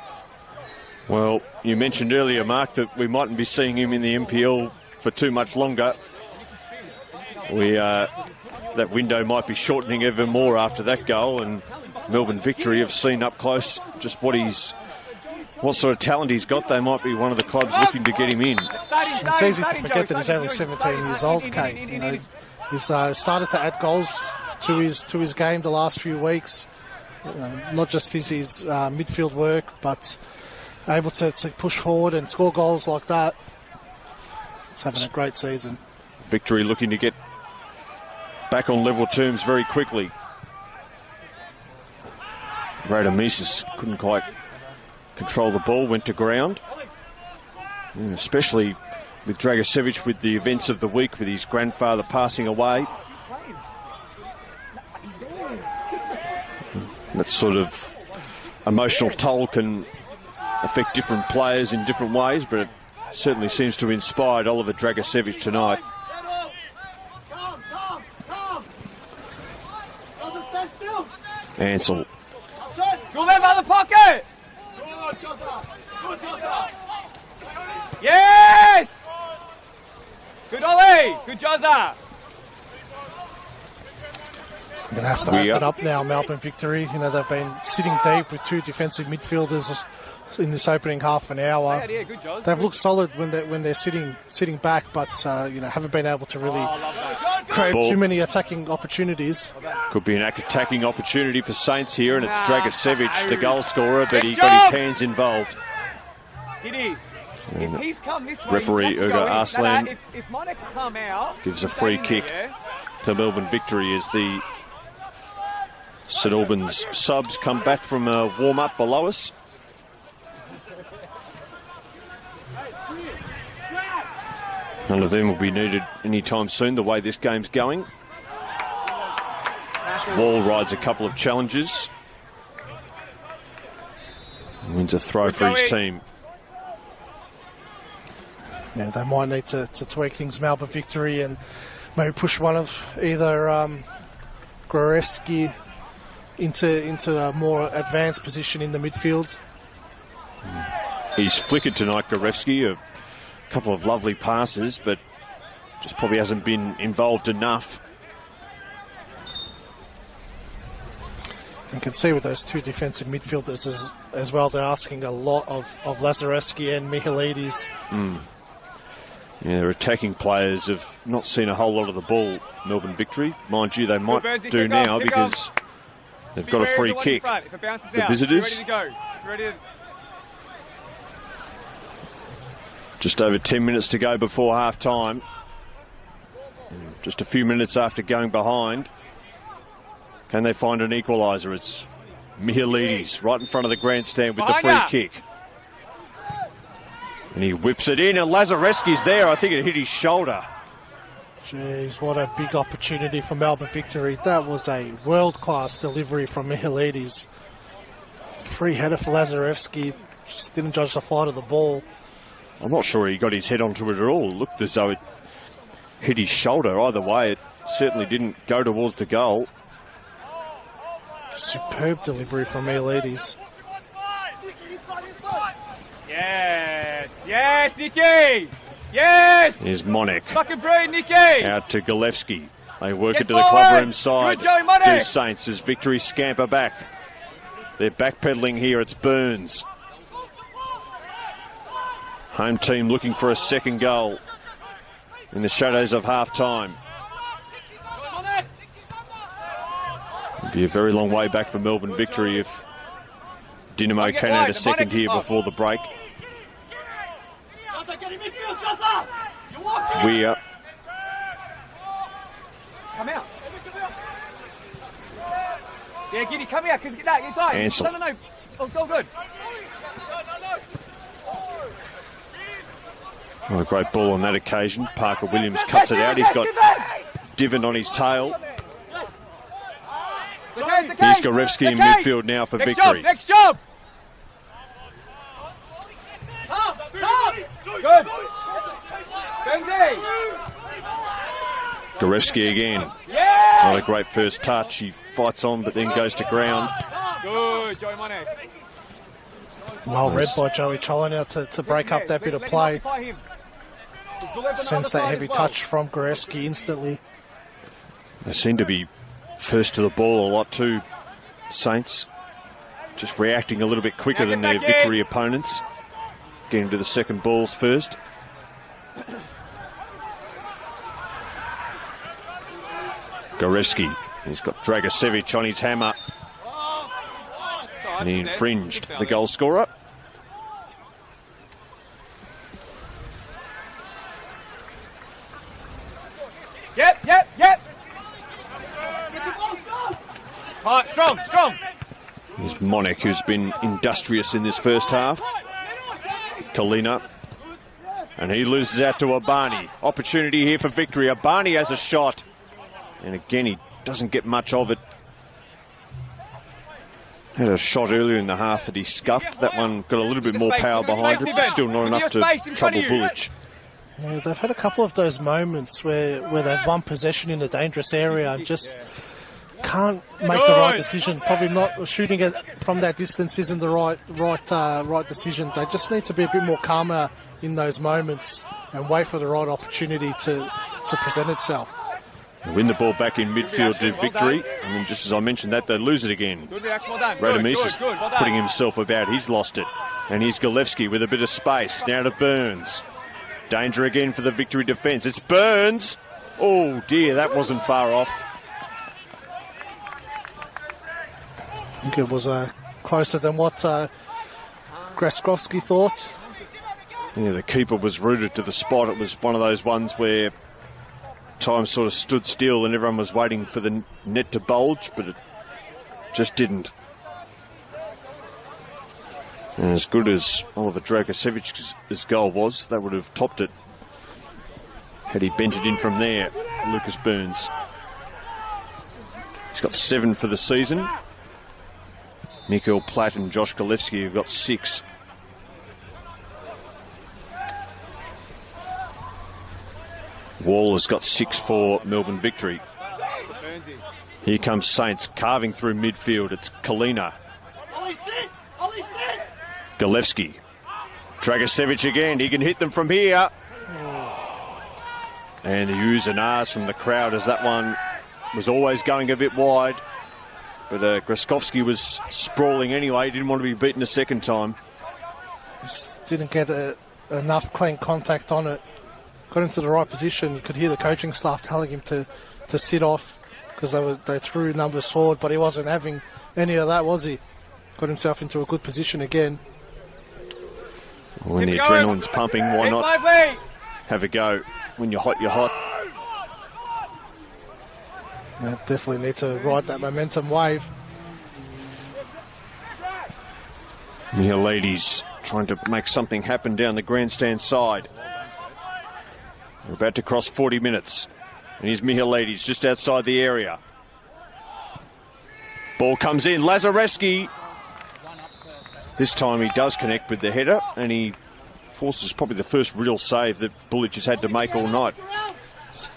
Well, you mentioned earlier, Mark, that we mightn't be seeing him in the NPL for too much longer. That window might be shortening ever more after that goal, and Melbourne Victory have seen up close just what sort of talent he's got. They might be one of the clubs looking to get him in. It's easy to forget that he's only 17 years old, Kate. He's started to add goals to his game the last few weeks. Not just his midfield work, but able to push forward and score goals like that. He's having a great season. Victory looking to get back on level terms very quickly. Radamisis couldn't quite control the ball, went to ground. And especially with Dragicevic with the events of the week, with his grandfather passing away. That sort of emotional toll can affect different players in different ways, but it certainly seems to have inspired Oliver Dragicevic tonight. Ansel. Go left out of the pocket! Yes! Good Ollie! Good Jozza! We're going to have to open up now, Melbourne Victory. They've been sitting deep with two defensive midfielders in this opening half an hour. They've looked solid when they're sitting back, but haven't been able to really create too many attacking opportunities. Could be an attacking opportunity for Saints here, and it's Dragicevic, the goal scorer, but he got his hands involved. If he's come this way, referee Ugo Arslan if Monek's come out, gives a free kick to Melbourne Victory as the St Albans subs come back from a warm-up below us. None of them will be needed anytime soon, the way this game's going. Wall rides a couple of challenges. Wins a throw for his team. Yeah, they might need to tweak things, Melbourne Victory, and maybe push one of either Gorevsky into a more advanced position in the midfield. He's flickered tonight, Gorevsky. A couple of lovely passes, but just probably hasn't been involved enough. You can see with those two defensive midfielders as well, they're asking a lot of Lazarevsky and Michailidis. Yeah, their attacking players have not seen a whole lot of the ball, Melbourne Victory. Mind you, they might do now because they've got a free kick. The visitors. Just over 10 minutes to go before half-time. Just a few minutes after going behind. Can they find an equaliser? It's Michailidis right in front of the grandstand with the free kick. And he whips it in, and Lazarevsky's there. I think it hit his shoulder. Jeez, what a big opportunity for Melbourne Victory. That was a world-class delivery from Michailidis. Free header for Lazarevsky. Just didn't judge the flight of the ball. I'm not sure he got his head onto it at all. It looked as though it hit his shoulder. Either way, it certainly didn't go towards the goal. Superb delivery from Michailidis. Yes, Nicky! Yes! Here's Monek. Fucking brilliant, Nicky! Out to Galevsky. They work it to the club room side. Good Do Saints as Victory scamper back. They're backpedaling here. It's Burns. Home team looking for a second goal in the shadows of half-time. It'll be a very long way back for Melbourne Victory if Dynamo can add a second here before the break. Weir. Come out. Yeah, Giddy, come here, because that, inside. Ansel. No. Oh, it's all good. Oh, a great ball on that occasion. Parker Williams cuts it out. He's got Divan on his tail. It's okay. Here's Gorevsky in midfield now for victory. Next job. Good. Benzie. Gorevsky again. Yes. Not a great first touch. He fights on, but then goes to ground. Good, Joey Monet. Well read by Joey Cholo now to break up that bit of play. Sends that heavy touch from Gorevsky instantly. They seem to be first to the ball a lot too, Saints. Just reacting a little bit quicker than their victory opponents. Getting to the second balls first. Gorevsky. He's got Dragicevic on his hammer. And he infringed the goal scorer. Yep. All right, strong. Here's Monek, who's been industrious in this first half. Kalina. And he loses out to Abani. Opportunity here for victory. Abani has a shot. And again, he doesn't get much of it. Had a shot earlier in the half that he scuffed. That one got a little bit more power behind it, but still not enough to trouble Bullich. Yeah, they've had a couple of those moments where they've won possession in a dangerous area and just can't make the right decision. Probably not shooting it from that distance isn't the right decision. They just need to be a bit more calmer in those moments and wait for the right opportunity to present itself. Win the ball back in midfield to victory, and then just as I mentioned that, they lose it again. Radamis is putting himself about. He's lost it. And here's Golevsky with a bit of space. Now to Burns. Danger again for the victory defence. It's Burns. Oh dear, that wasn't far off. I think it was closer than what Graskovsky thought. Yeah, the keeper was rooted to the spot. It was one of those ones where time sort of stood still and everyone was waiting for the net to bulge, but it just didn't. And as good as Oliver Dragosevic's goal was, they would have topped it had he bent it in from there. Lucas Burns. He's got 7 for the season. Mikael Platt and Josh Golevsky have got 6. Wall has got 6 for Melbourne victory. Here comes Saints carving through midfield. It's Kalina. Golevsky. Dragicevic again. He can hit them from here. And the oohs and ahs from the crowd as that one was always going a bit wide. But Graskovsky was sprawling anyway. He didn't want to be beaten a second time. Just didn't get enough clean contact on it. Got into the right position. You could hear the coaching staff telling him to sit off because they threw numbers forward, but he wasn't having any of that, was he? Got himself into a good position again. When the adrenaline's pumping, why not have a go? When you're hot, you're hot. They definitely need to ride that momentum wave. Mihailidis trying to make something happen down the grandstand side. We're about to cross 40 minutes. And here's Mihailidis just outside the area. Ball comes in. Lazarevsky. This time he does connect with the header and he forces probably the first real save that Bullich has had to make all night.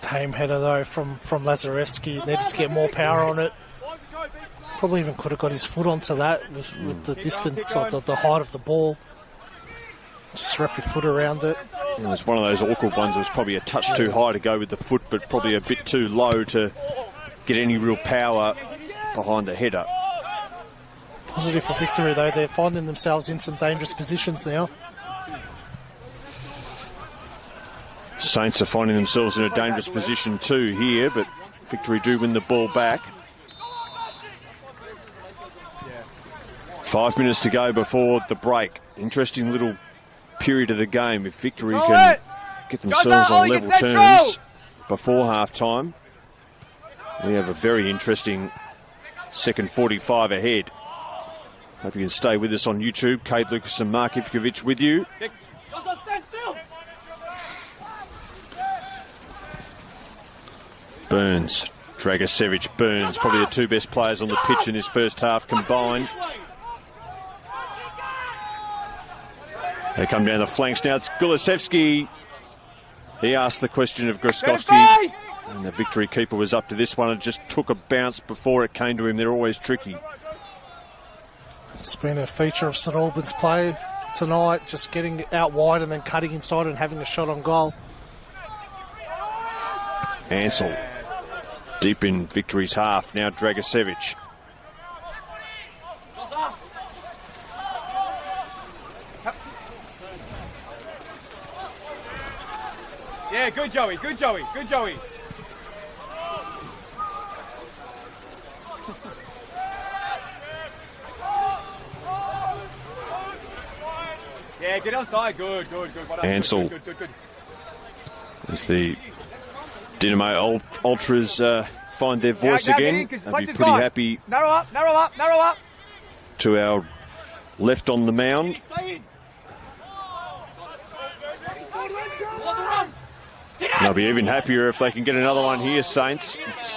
Tame header though from Lazarevsky. Needed to get more power on it. Probably even could have got his foot onto that with the distance of the height of the ball. Just wrap your foot around it. It was one of those awkward ones. It was probably a touch too high to go with the foot, but probably a bit too low to get any real power behind the header. Positive for victory though. They're finding themselves in some dangerous positions now. Saints are finding themselves in a dangerous position too here, but victory do win the ball back. 5 minutes to go before the break. Interesting little period of the game. If victory can get themselves on level terms before half-time. We have a very interesting second 45 ahead. Hope you can stay with us on YouTube. Kate Lucas and Mark Ivkovic with you. Stand still. Burns, Dragicevic, Burns, probably the two best players on the pitch in this first half combined. They come down the flanks now. It's Gulasevski. He asked the question of Gruskowski, and the Victory keeper was up to this one and just took a bounce before it came to him. They're always tricky. It's been a feature of St Albans' play tonight, just getting out wide and then cutting inside and having a shot on goal. Ansell, deep in Victory's half. Now Dragicevic. Yeah, good Joey, good Joey, good Joey. Yeah, get outside, good. Ansell. Good. As the Dynamo Ultras find their voice again, they'll be pretty happy. Narrow up. To our left on the mound. They'll be even happier if they can get another one here, Saints. It's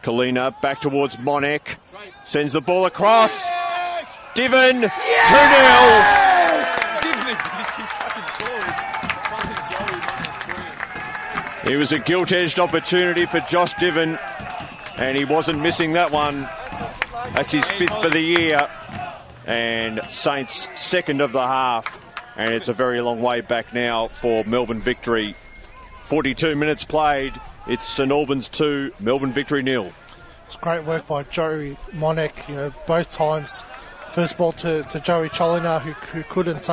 Kalina back towards Monek. Sends the ball across. Divin, 2-0. It was a gilt-edged opportunity for Josh Divin, and he wasn't missing that one. That's his 5th for the year. And Saints' 2nd of the half. And it's a very long way back now for Melbourne Victory. 42 minutes played. It's St Albans 2, Melbourne Victory 0. It's great work by Joey Monek. You know, both times, first ball to Joey Cholina, who couldn't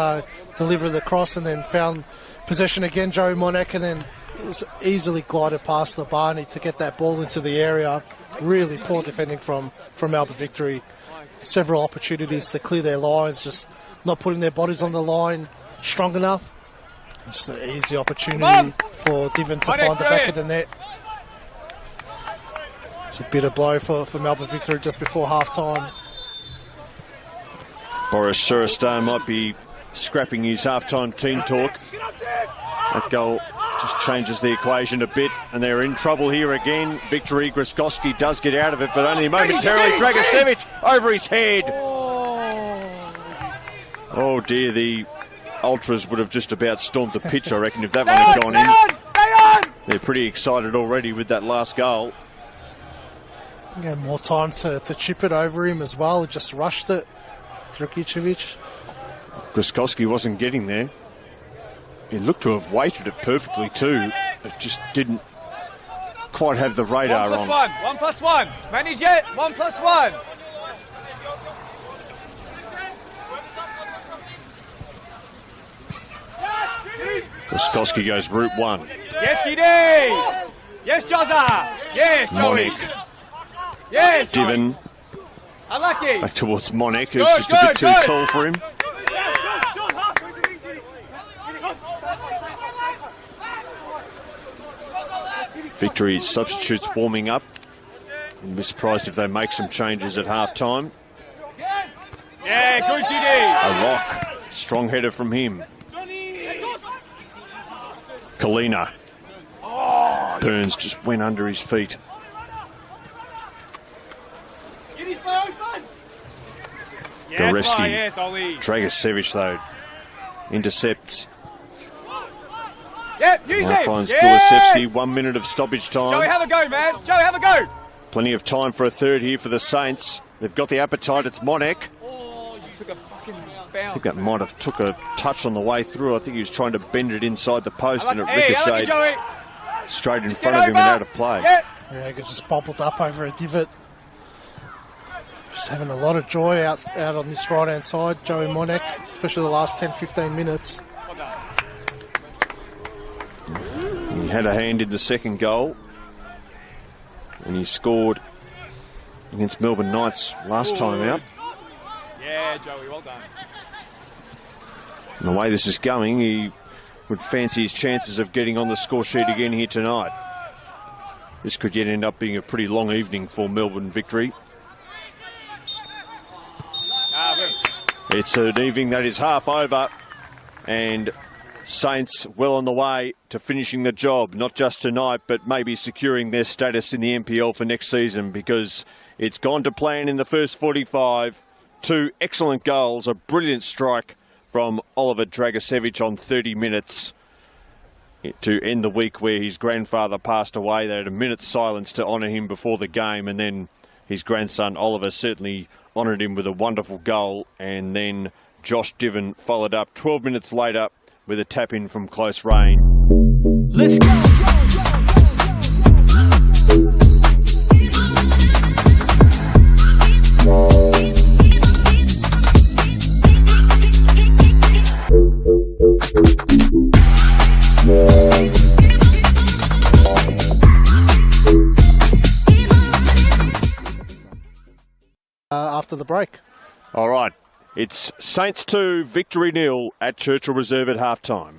deliver the cross, and then found possession again, Joey Monek, and then was easily glided past the Barney to get that ball into the area. Really poor defending from Melbourne Victory. Several opportunities to clear their lines, just not putting their bodies on the line strong enough. Just an easy opportunity for Divin to find the back of the net. It's a bitter blow for Melbourne Victory just before half-time. Boris Suristar might be scrapping his half-time team talk. That goal just changes the equation a bit, and they're in trouble here again. Victory, Gruskowski does get out of it, but only momentarily. Dragicevic over his head. Oh dear, the Ultras would have just about stormed the pitch, I reckon, if that one had gone in. They're pretty excited already with that last goal. Again, more time to chip it over him as well. He just rushed it. Dragicevic. Gruskowski wasn't getting there. He looked to have weighted it perfectly too. It just didn't quite have the radar on. 1+1. Manage it. 1+1. Gruskowski goes route 1. Yes, Giddy. Yes, Jozza. Yes, Joey. Monek. Yes, Divin. Unlucky. Back towards Monek, who's just a bit too tall for him. Victory substitutes warming up. I'd be surprised if they make some changes at half-time. Yeah, good, Giddy. A rock. Strong header from him. Kalina. Burns just went under his feet. Goreski. Dragicevic, though, intercepts. Yep, use now him. finds Yes. Gulasevski. 1 minute of stoppage time. Joey, have a go, man. Joey, have a go. Plenty of time for a third here for the Saints. They've got the appetite. It's Monek. Took a fucking I bounce. think that might have took a touch on the way through. I think he was trying to bend it inside the post, and it Hey, ricocheted Joey. straight in front of him and out of play. Yep. Yeah, he just bobbled up over a divot. Just having a lot of joy out on this right-hand side, Joey Monek, especially the last 10-15 minutes. He had a hand in the second goal, and he scored against Melbourne Knights last time out. Yeah, Joey, well done. And the way this is going, he would fancy his chances of getting on the score sheet again here tonight. This could yet end up being a pretty long evening for Melbourne Victory. It's an evening that is half over, and Saints well on the way to finishing the job, not just tonight, but maybe securing their status in the NPL for next season, because it's gone to plan in the first 45. 2 excellent goals, a brilliant strike from Oliver Dragicevic on 30 minutes to end the week where his grandfather passed away. They had a minute's silence to honour him before the game, and then his grandson Oliver certainly honoured him with a wonderful goal, and then Josh Diven followed up 12 minutes later with a tap-in from close range. Let's go! After the break. All right, it's Saints 2, Victory 0 at Churchill Reserve at halftime.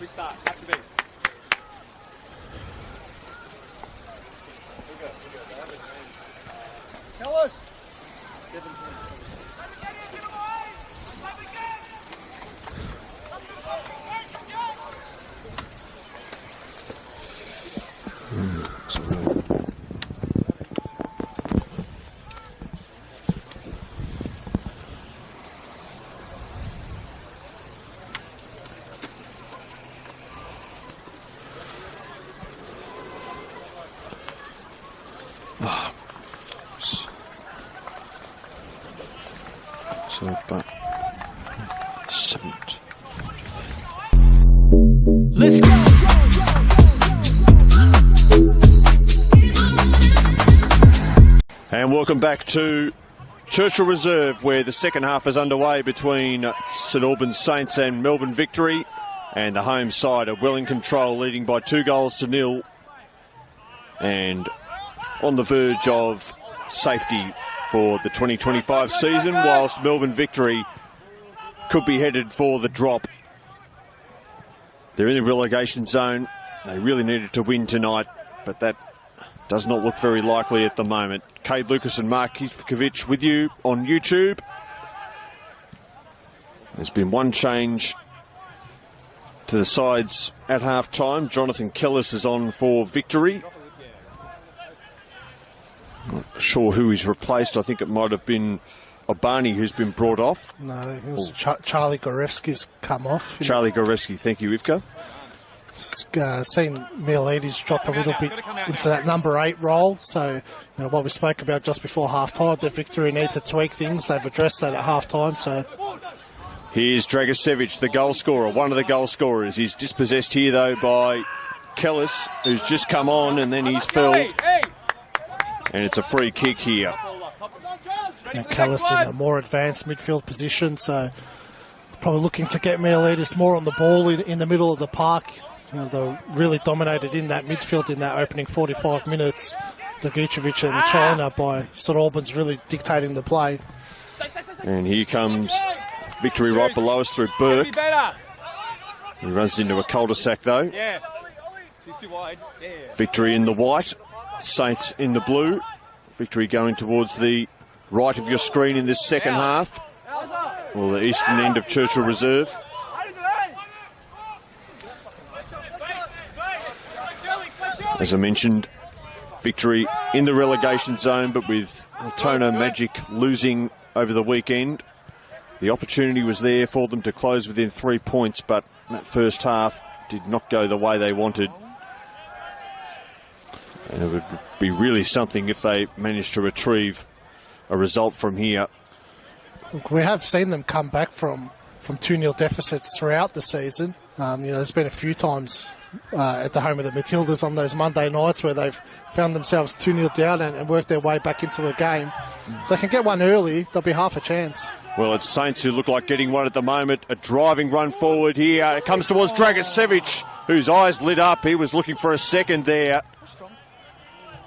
Quick start. Have to be. Tell us. 17. So, but 7. Let's go. And welcome back to Churchill Reserve, where the second half is underway between St Albans Saints and Melbourne Victory, and the home side are well in control, leading by 2-0 and on the verge of safety for the 2025 season, whilst Melbourne Victory could be headed for the drop. They're in the relegation zone. They really needed to win tonight, but that does not look very likely at the moment. Cade Lucas and Mark Kivkovic with you on YouTube. There's been one change to the sides at half-time. Jonathan Kellis is on for Victory. Not sure who he's replaced. I think it might have been Obani who's been brought off. No, it was Charlie Gorevsky's come off. Charlie Gorevsky, thank you, Ivka. Seen Mialides drop a little bit into that number 8 role. So, what we spoke about just before half-time, the Victory need to tweak things. They've addressed that at half-time. So here's Dragicevic, the goal scorer, one of the goal scorers. He's dispossessed here, though, by Kellis, who's just come on, and then he's filled. And it's a free kick here. Kellis in a more advanced midfield position, so probably looking to get Mialides more on the ball in the middle of the park. They really dominated in that midfield in that opening 45 minutes. Dragicevic and China by St Albans really dictating the play. And here comes Victory right below us through Burke. He runs into a cul-de-sac, though. Victory in the white, Saints in the blue. Victory going towards the right of your screen in this second half. Well, the eastern end of Churchill Reserve. As I mentioned, Victory in the relegation zone, but with Tono Magic losing over the weekend, the opportunity was there for them to close within 3 points, but that first half did not go the way they wanted. And it would be really something if they managed to retrieve a result from here. Look, we have seen them come back from 2-0 deficits throughout the season. There's been a few times at the home of the Matildas on those Monday nights where they've found themselves 2-0 down and worked their way back into a game. If they can get one early, there'll be half a chance. Well, it's Saints who look like getting one at the moment. A driving run forward here. It comes towards Dragicevic, whose eyes lit up. He was looking for a second there.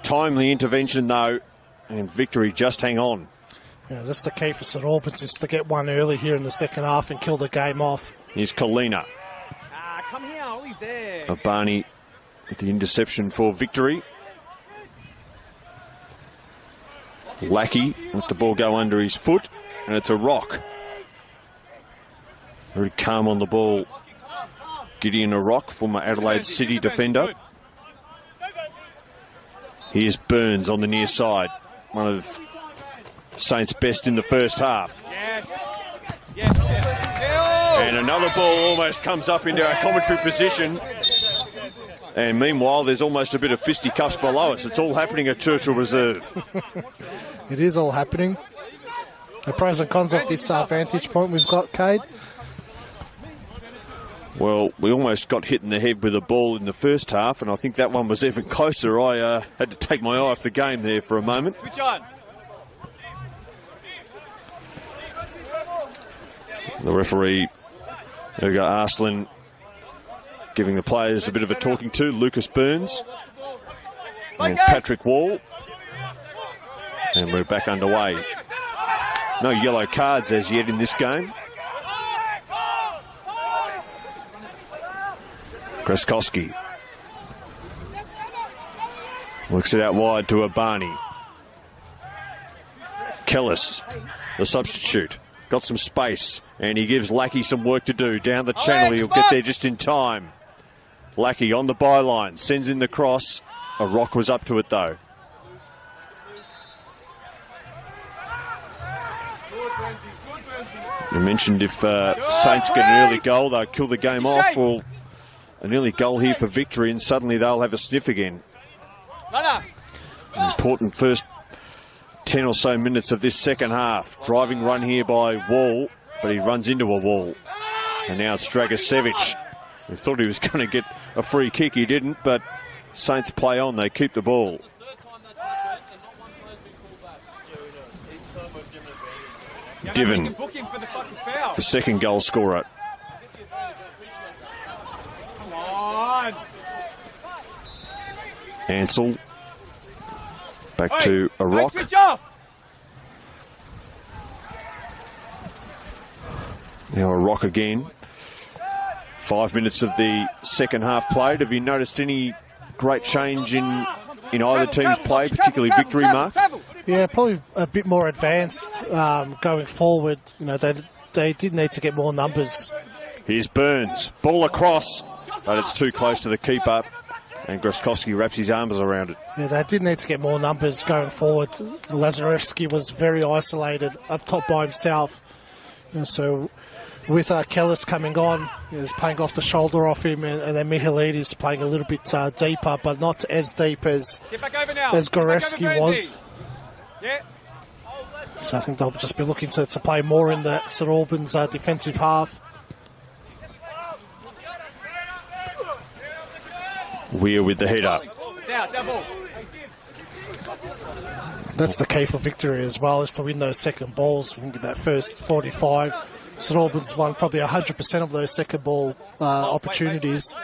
Timely intervention, though, and Victory just hang on. Yeah, that's the key for St Albans, is to get one early here in the second half and kill the game off. Here's Kalina. Come here, always there. Obani with the interception for Victory. Lackey let the ball go under his foot, and it's a rock. Very calm on the ball. Gideon Rock, former Adelaide City defender. Here's Burns on the near side. One of Saints' best in the first half. And another ball almost comes up into our commentary position. And meanwhile, there's almost a bit of fisticuffs below us. It's all happening at Churchill Reserve. It is all happening. The pros and cons of this vantage point we've got, Cade. Well, we almost got hit in the head with a ball in the first half, and I think that one was even closer. I had to take my eye off the game there for a moment. Switch on. The referee, Ergo Arslan, giving the players a bit of a talking to. Lucas Burns and Patrick Wall. And we're back underway. No yellow cards as yet in this game. Greskowski works it out wide to Abani. Kellis, the substitute, got some space, and he gives Lackey some work to do. Down the channel, he'll get there just in time. Lackey on the byline, sends in the cross. A rock was up to it, though. You mentioned if Saints get an early goal, they'll kill the game off. Well, an early goal here for victory, and suddenly they'll have a sniff again. Important first 10 or so minutes of this second half. Driving run here by Wall, but he runs into a wall. And now it's Dragicevic. We thought he was going to get a free kick. He didn't, but Saints play on. They keep the ball. Diven, the second goal scorer. Come on. Ansell back to a rock. Now a rock again. 5 minutes of the second half played. Have you noticed any great change in either team's play, particularly victory, Mark? Yeah, probably a bit more advanced going forward. You know, they did need to get more numbers. Here's Burns. Ball across, but it's too close to the keeper. And Greskowski wraps his arms around it. Yeah, they did need to get more numbers going forward. Lazarevski was very isolated up top by himself. And so with Kellis coming on, he's playing off the shoulder off him, and then Mihalidis playing a little bit deeper, but not as deep as Goreski was. Yeah. So I think they'll just be looking to play more in the St Albans defensive half. Weir with the header. That's the key for victory as well, is to win those second balls. I think that first 45, St Albans won probably 100% of those second ball opportunities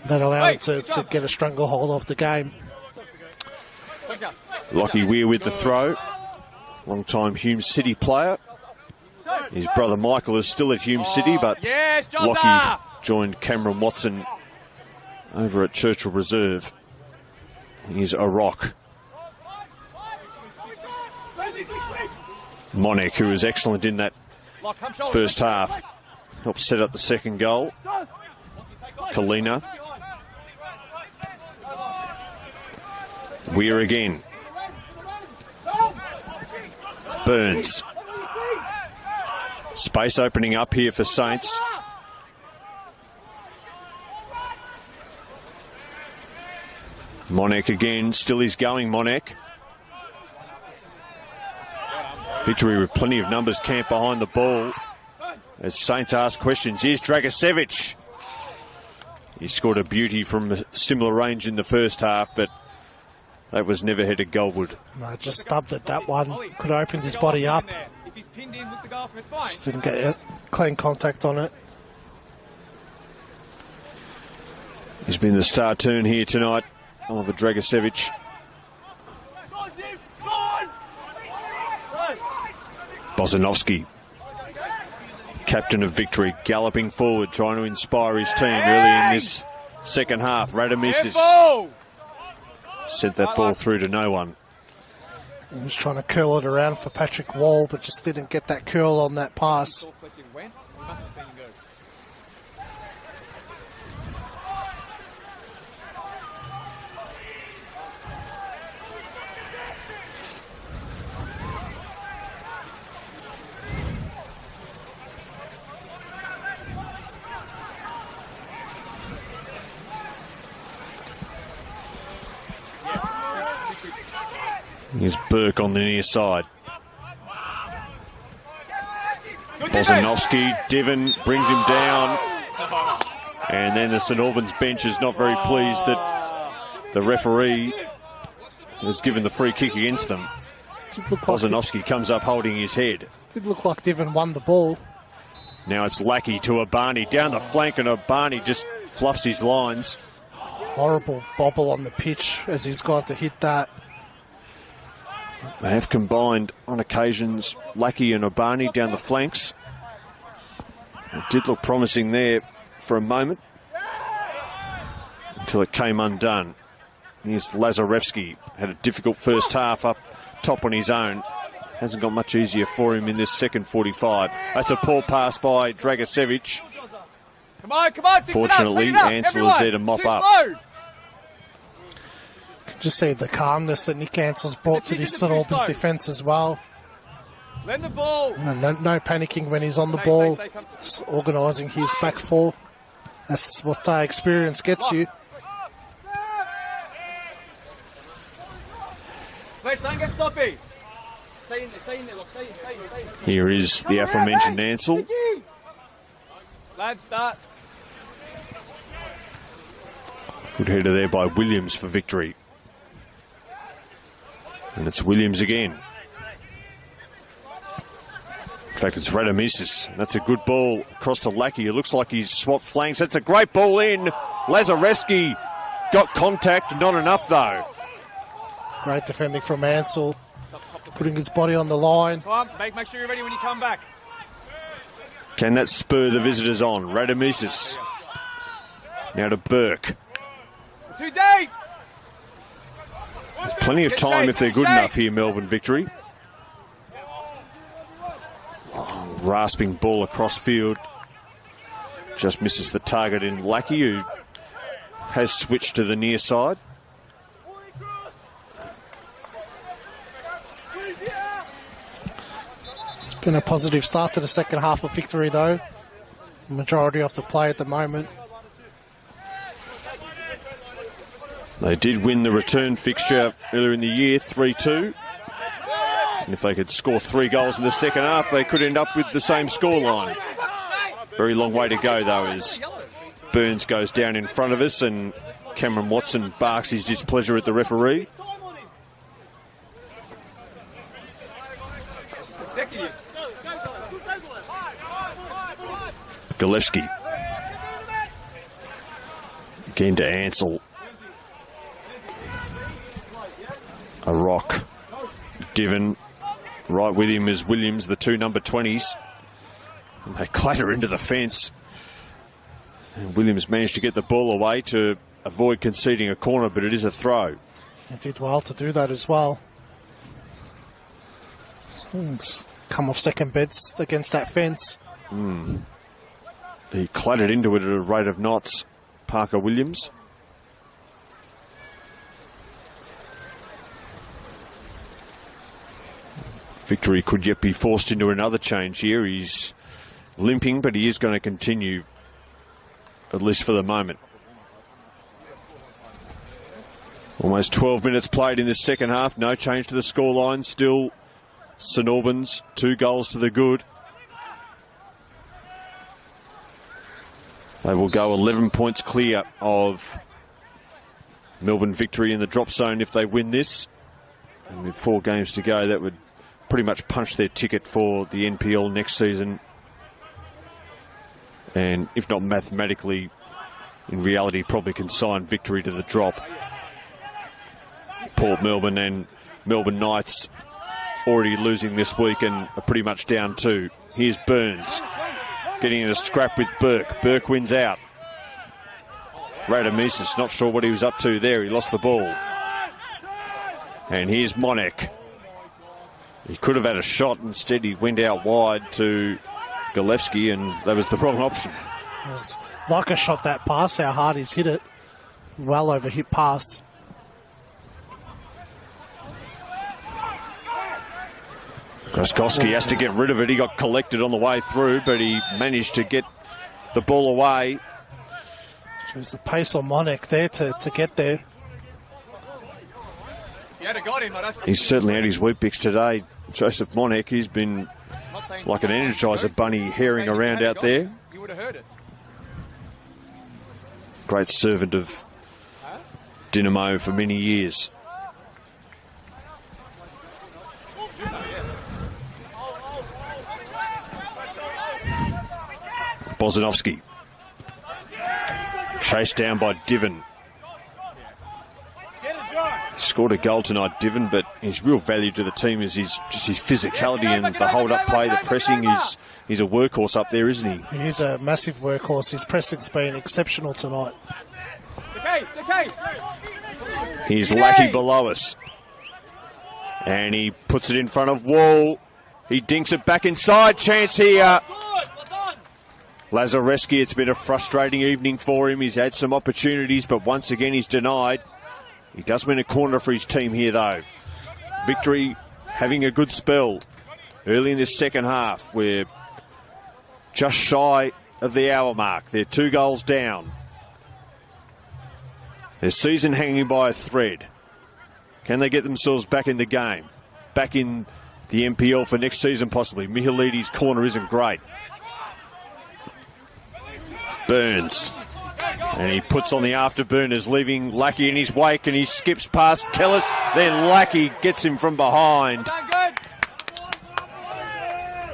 that allow them to get a stranglehold of the game. Lockie Weir with the throw. Long-time Hume City player. His brother Michael is still at Hume City, but Lockie joined Cameron Watson over at Churchill Reserve. Here's a rock. Monek, who was excellent in that first half, helped set up the second goal. Kalina. Weir again. Burns. Space opening up here for Saints. Monek again, still is going, Monek. Victory with plenty of numbers camped behind the ball. As Saints ask questions, here's Dragicevic. He scored a beauty from a similar range in the first half, but that was never headed goalward. No, just stubbed at that one. Could have opened his body up. Just didn't get clean contact on it. He's been the star turn here tonight, Oliver Dragicevic. Bozanovski, captain of victory, galloping forward, trying to inspire his team early in this second half. Radamissis sent that ball through to no one. He was trying to curl it around for Patrick Wall, but just didn't get that curl on that pass. Here's Burke on the near side. Bozanovski, Diven brings him down. And then the St Albans bench is not very pleased that the referee has given the free kick against them. Bozanovski comes up holding his head. Did look like Diven won the ball. Now it's Lackey to Abani down the flank, and Abani just fluffs his lines. Horrible bobble on the pitch as he's gone to hit that. They have combined on occasions, Lackey and Abani down the flanks. It did look promising there for a moment. until it came undone. Here's Lazarevsky. Had a difficult first half up top on his own. Hasn't got much easier for him in this second 45. That's a poor pass by Dragicevic. Come on, Fortunately, Ansel is there to mop up. Just see the calmness that Nick Ansel's brought to this St Albans defence as well. Lend the ball. No panicking when he's on the ball. Organising his back four. That's what experience gets you. Don't get sloppy. Here is the aforementioned Ansel. Lads, start. Good header there by Williams for victory. And it's Williams again. In fact, it's Radamisis. That's a good ball across to Lackey. It looks like he's swapped flanks. That's a great ball in. Lazarevsky got contact, not enough though. Great defending from Ansel. Putting his body on the line. Come on, make sure you're ready when you come back. Can that spur the visitors on? Radamisis. Now to Burke. Too deep. There's plenty of time if they're good enough here, Melbourne Victory. Oh, rasping ball across field. Just misses the target in Lackey, who has switched to the near side. It's been a positive start to the second half of victory, though. Majority of the play at the moment. They did win the return fixture earlier in the year, 3-2. And if they could score 3 goals in the second half, they could end up with the same scoreline. Very long way to go, though, as Burns goes down in front of us and Cameron Watson barks his displeasure at the referee. Gillespie. Again to Ansel. A rock. Diven. Right with him is Williams, the 2 number 20s. And they clatter into the fence. And Williams managed to get the ball away to avoid conceding a corner, but it is a throw. He did well to do that as well. Come off second beds against that fence. He clattered into it at a rate of knots, Parker Williams. Victory could yet be forced into another change here. He's limping, but he is going to continue, at least for the moment. Almost 12 minutes played in this second half. No change to the scoreline. Still St Albans, 2 goals to the good. They will go 11 points clear of Melbourne Victory in the drop zone if they win this. And with 4 games to go, that would pretty much punch their ticket for the NPL next season. And if not mathematically, in reality, probably consign Victory to the drop. Port Melbourne and Melbourne Knights already losing this week and are pretty much down 2. Here's Burns getting in a scrap with Burke. Burke wins out. Radamisis, not sure what he was up to there. He lost the ball. And here's Monek. He could have had a shot. Instead, he went out wide to Gillespie, and that was the wrong option. It was like a shot, that pass, how hard he's hit it. Well over hit pass. Groskowski has to get rid of it. He got collected on the way through, but he managed to get the ball away. It was the pace on Monek there to get there. He's certainly had his Weet-Bix today. Joseph Monek, he's been like an Energizer bunny herring around out there. You would have heard it. Great servant of Dynamo for many years. Bozanovsky. Chased down by Diven. Scored a goal tonight, Diven, but his real value to the team is his physicality and the hold-up play, the pressing. He's a workhorse up there, isn't he? He is a massive workhorse. His pressing's been exceptional tonight. Here's Lackey below us. And he puts it in front of Wall. He dinks it back inside. Chance here. Lazareski, it's been a frustrating evening for him. He's had some opportunities, but once again he's denied. He does win a corner for his team here, though. Victory having a good spell early in this second half. We're just shy of the hour mark. They're 2 goals down. Their season hanging by a thread. Can they get themselves back in the game? Back in the NPL for next season, possibly. Mihalidi's corner isn't great. Burns. And he puts on the afterburners, leaving Lackey in his wake, and he skips past Kellis. Then Lackey gets him from behind.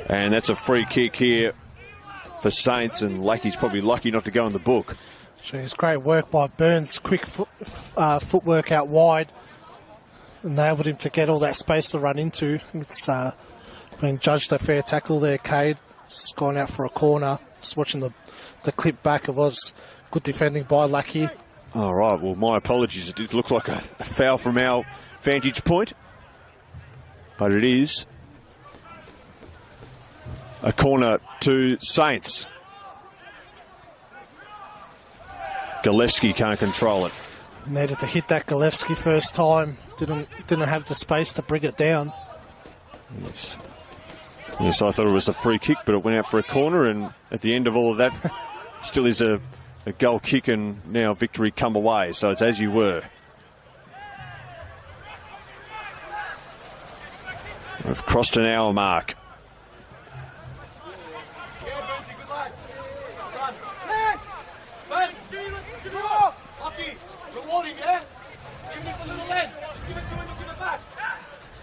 And that's a free kick here for Saints, and Lackey's probably lucky not to go in the book. Geez, great work by Burns. Quick footwork out wide. Enabled him to get all that space to run into. It's been judged a fair tackle there, Cade. It's gone out for a corner. Just watching the clip back, it was good defending by Lackey. All right, well, my apologies. It did look like a foul from our vantage point. But it is a corner to Saints. Galevsky can't control it. Needed to hit that Galevsky first time. Didn't have the space to bring it down. Yes. Yes, I thought it was a free kick, but it went out for a corner, and at the end of all of that, still is a goal kick, and now Victory come away. So it's as you were. We've crossed an hour mark.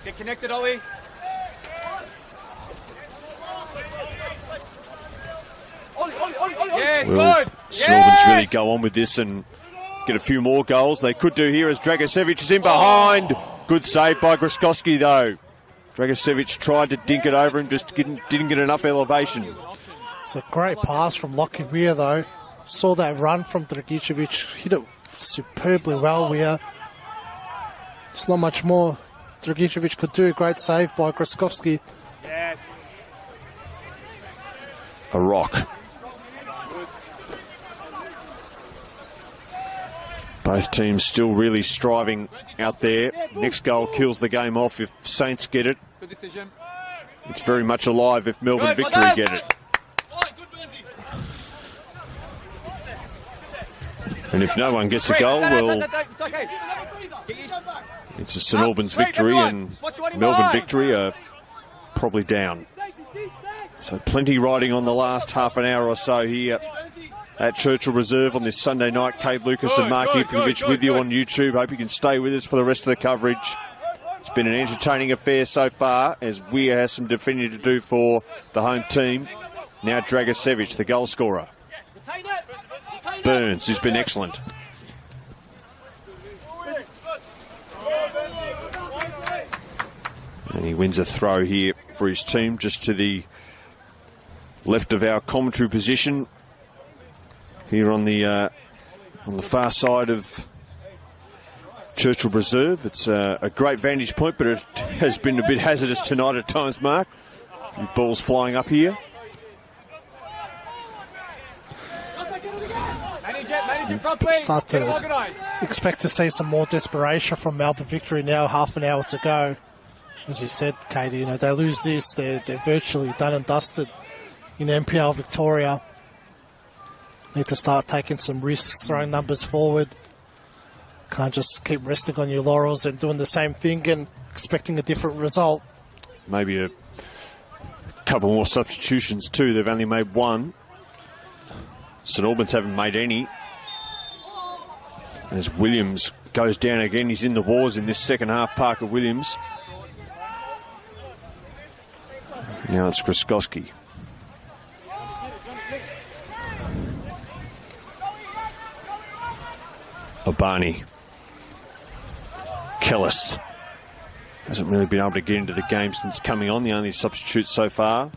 Get connected, Ollie. Yes, Will good. St Albans really go on with this and get a few more goals? They could do here as Dragicevic is in behind. Good save by Grskoski, though. Dragicevic tried to dink it over him, just didn't get enough elevation. It's a great pass from Lockie Weir, though. Saw that run from Dragicevic. Hit it superbly well, Weir. There's not much more Dragicevic could do. Great save by Grskoski. Yes. A rock. Both teams still really striving out there. Next goal kills the game off if Saints get it. Good decision. It's very much alive if Melbourne Victory get it. And if no one gets a goal, well, it's a St Albans Victory, and Melbourne Victory are probably down. So plenty riding on the last half an hour or so here at Churchill Reserve on this Sunday night. Kate Lucas and Mark Ivkovic with you on YouTube. Hope you can stay with us for the rest of the coverage. It's been an entertaining affair so far, as Weir has some defending to do for the home team. Now Dragicevic, the goal scorer. Burns has been excellent. And he wins a throw here for his team, just to the left of our commentary position. Here on the far side of Churchill Reserve. It's a great vantage point, but it has been a bit hazardous tonight at times, Mark. Balls flying up here. Start to expect to see some more desperation from Melbourne Victory now, half an hour to go. As you said, Katie, you know, they lose this, they're virtually done and dusted in NPL Victoria. Need to start taking some risks, throwing numbers forward. Can't just keep resting on your laurels and doing the same thing and expecting a different result. Maybe a couple more substitutions too. They've only made one. St Albans haven't made any. As Williams goes down again, he's in the wars in this second half, Parker Williams. Now it's Grskoski. Obani. Kellis. Hasn't really been able to get into the game since coming on. The only substitute so far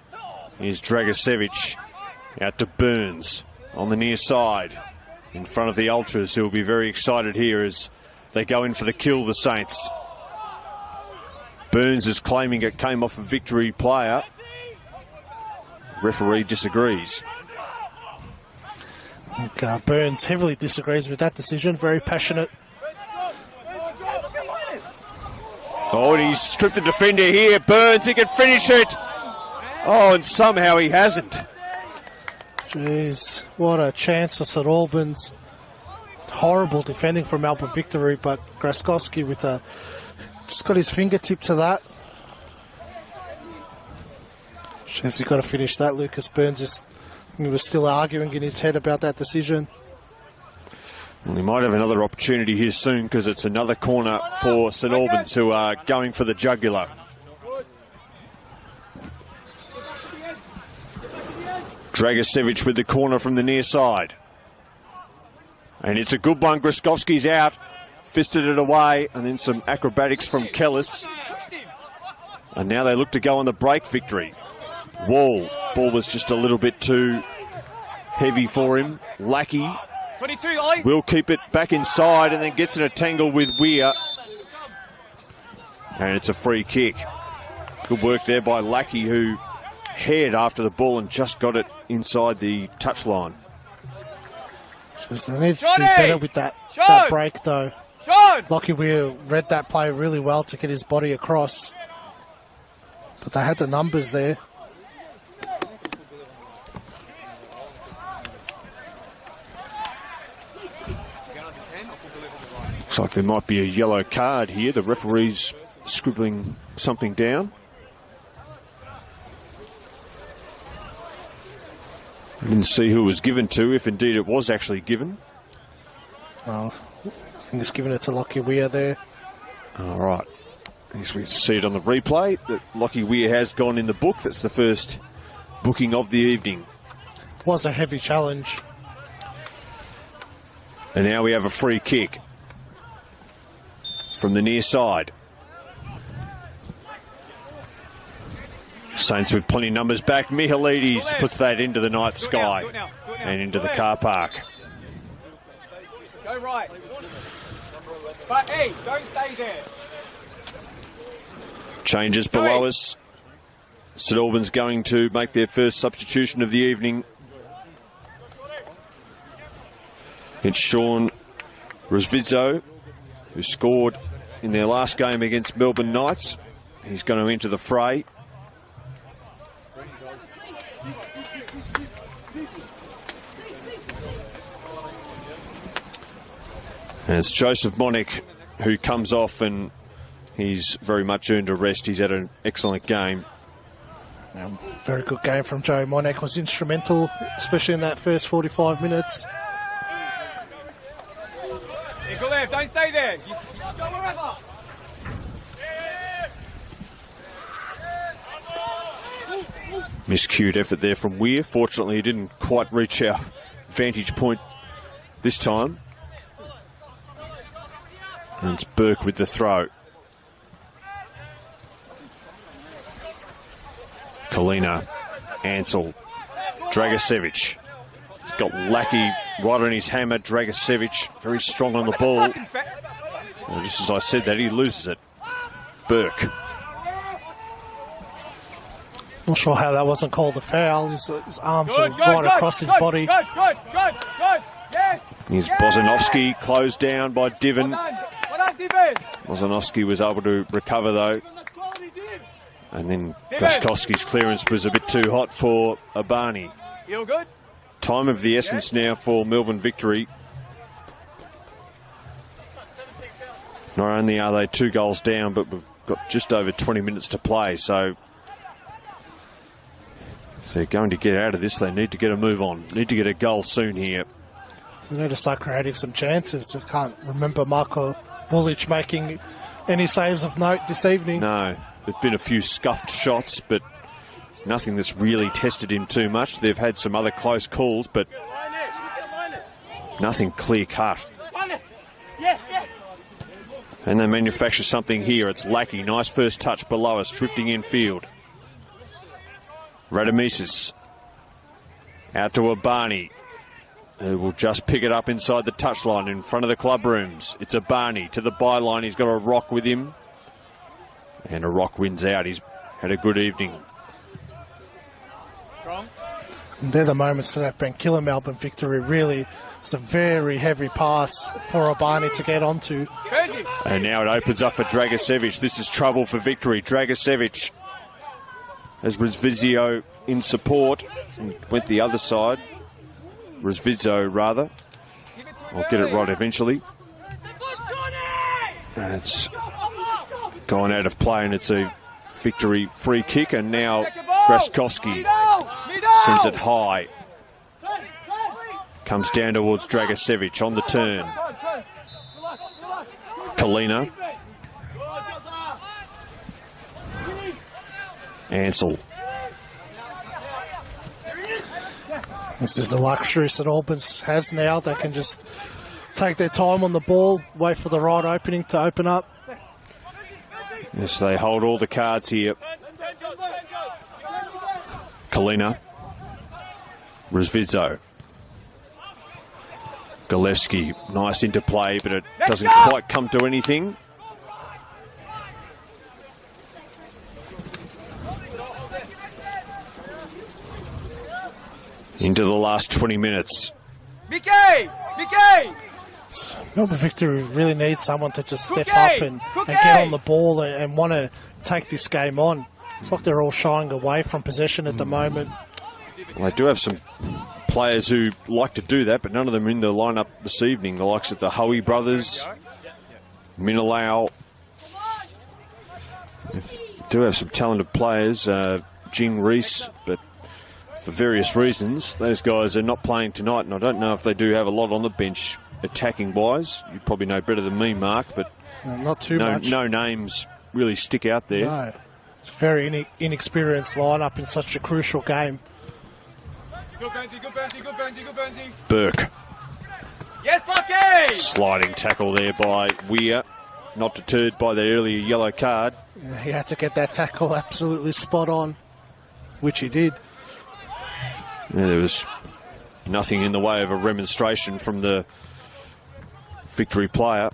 is Dragicevic. Out to Burns on the near side. in front of the Ultras, who will be very excited here as they go in for the kill, the Saints. Burns is claiming it came off a Victory player. Referee disagrees. I think, Burns heavily disagrees with that decision. Very passionate. Oh, and he's stripped the defender here. Burns, he can finish it. Oh, and somehow he hasn't. Jeez, what a chance for St Albans. Horrible defending from Melbourne Victory, but Graskowski with a just got his fingertip to that. Jeez, you've got to finish that. Lucas Burns he was still arguing in his head about that decision. Well, he might have another opportunity here soon, because it's another corner for St Albans, who are going for the jugular. Dragicevic with the corner from the near side. And it's a good one. Graskowski's out. Fisted it away. And then some acrobatics from Kellis. And now they look to go on the break, Victory. Ball was just a little bit too heavy for him. Lackey 22, will keep it back inside and then gets in a tangle with Weir. And it's a free kick. Good work there by Lackey, who haired after the ball and just got it inside the touchline. They need to do better with that break, though. Lockie Weir read that play really well to get his body across. But they had the numbers there. Looks like there might be a yellow card here. The referee's scribbling something down. I didn't see who it was given to, if indeed it was actually given. Oh, I think it's given it to Lockie Weir there. All right. As we see it on the replay, that Lockie Weir has gone in the book. That's the first booking of the evening. Was a heavy challenge. And now we have a free kick from the near side. Saints with plenty of numbers back. Mihalides puts that into the night sky and into the car park. Go right. But hey, don't stay there. Changes below us. St Albans going to make their first substitution of the evening. It's Sean Rosvizzo, who scored in their last game against Melbourne Knights. He's going to enter the fray. And it's Joseph Monek who comes off, and he's very much earned a rest. He's had an excellent game. Very good game from Joe Monek. Was instrumental, especially in that first 45 minutes. Yeah, go there, don't stay there. You go wherever. Miscued effort there from Weir. Fortunately, he didn't quite reach our vantage point this time. And it's Burke with the throw. Kalina, Ansell, Dragicevic. He's got Lackey right on his hammer. Dragicevic very strong on the ball. Well, just as I said that, he loses it. Burke. Not sure how that wasn't called a foul. His arms are right across his body. Good. Yes. Here's Bozanovsky, closed down by Diven. Well done, Diven. Bozanovsky was able to recover, though. And then Graskowski's clearance was a bit too hot for Abani. Feel good? Time of the essence now for Melbourne Victory. Not only are they 2 goals down, but we've got just over 20 minutes to play. So if they're going to get out of this, they need to get a move on. Need to get a goal soon here. They need to start creating some chances. I can't remember Marko Vulic making any saves of note this evening. No, there've been a few scuffed shots, but nothing that's really tested him too much. They've had some other close calls, but nothing clear-cut. And they manufacture something here. It's Lackey. Nice first touch below us, drifting infield. Radamisis out to Abani. who will just pick it up inside the touchline in front of the club rooms. It's a Barney to the byline. He's got a rock with him. And a rock wins out. He's had a good evening. They're the moments that have been killing Melbourne Victory. Really, it's a very heavy pass for Albani to get onto. And now it opens up for Dragicevic. This is trouble for Victory. Dragicevic has Rizvizio in support. And went the other side. Rizvizio, rather. I'll get it right eventually. And it's gone out of play, and it's a Victory free kick. And now Graskowski sends it high. Comes down towards Dragicevic on the turn. Kalina. Ansell. This is the luxury St Albans has now. They can just take their time on the ball, wait for the right opening to open up. Yes, they hold all the cards here. Kalina. Rizvizzo. Galevsky, nice interplay, but it doesn't quite come to anything. Into the last 20 minutes. Mickey! Melbourne Victory really needs someone to just step up and get on the ball and want to take this game on. It's like they're all shying away from possession at the moment. Well, they do have some players who like to do that, but none of them in the lineup this evening. The likes of the Hoey brothers, Minalau. They do have some talented players, Jing Reese, but for various reasons, those guys are not playing tonight, and I don't know if they do have a lot on the bench attacking-wise. You probably know better than me, Mark, but not too much. No names really stick out there. No. It's a very inexperienced lineup in such a crucial game. Good Burnsy. Burke. Yes, Lucky! Sliding tackle there by Weir, not deterred by the earlier yellow card. Yeah, he had to get that tackle absolutely spot on, which he did. Yeah, there was nothing in the way of a remonstration from the Victory player.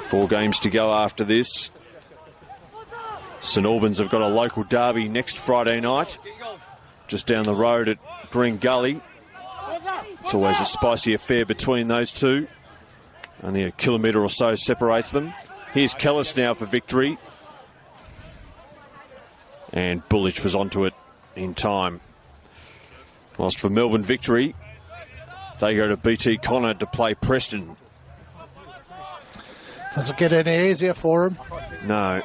Four games to go after this. St Albans have got a local derby next Friday night, just down the road at Green Gully. It's always a spicy affair between those two. Only a kilometre or so separates them. Here's Kellis now for Victory. And Bullich was onto it in time. Whilst for Melbourne Victory, they go to BT Connor to play Preston. Doesn't get any easier for him. No.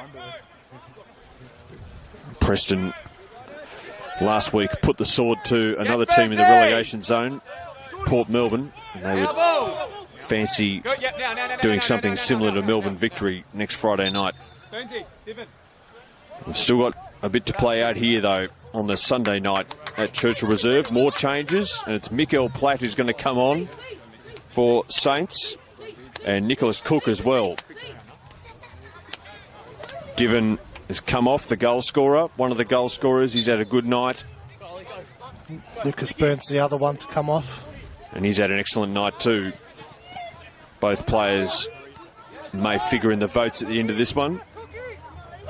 Preston last week put the sword to another team in the relegation zone, Port Melbourne, and they would fancy doing something similar to Melbourne Victory next Friday night. We've still got a bit to play out here, though, on the Sunday night at Churchill Reserve. More changes, and it's Mikael Platt who's going to come on for Saints, and Nicholas Cook as well. Diven has come off, the goal scorer, one of the goal scorers. He's had a good night. Lucas Burns, the other one to come off. And he's had an excellent night too. Both players may figure in the votes at the end of this one.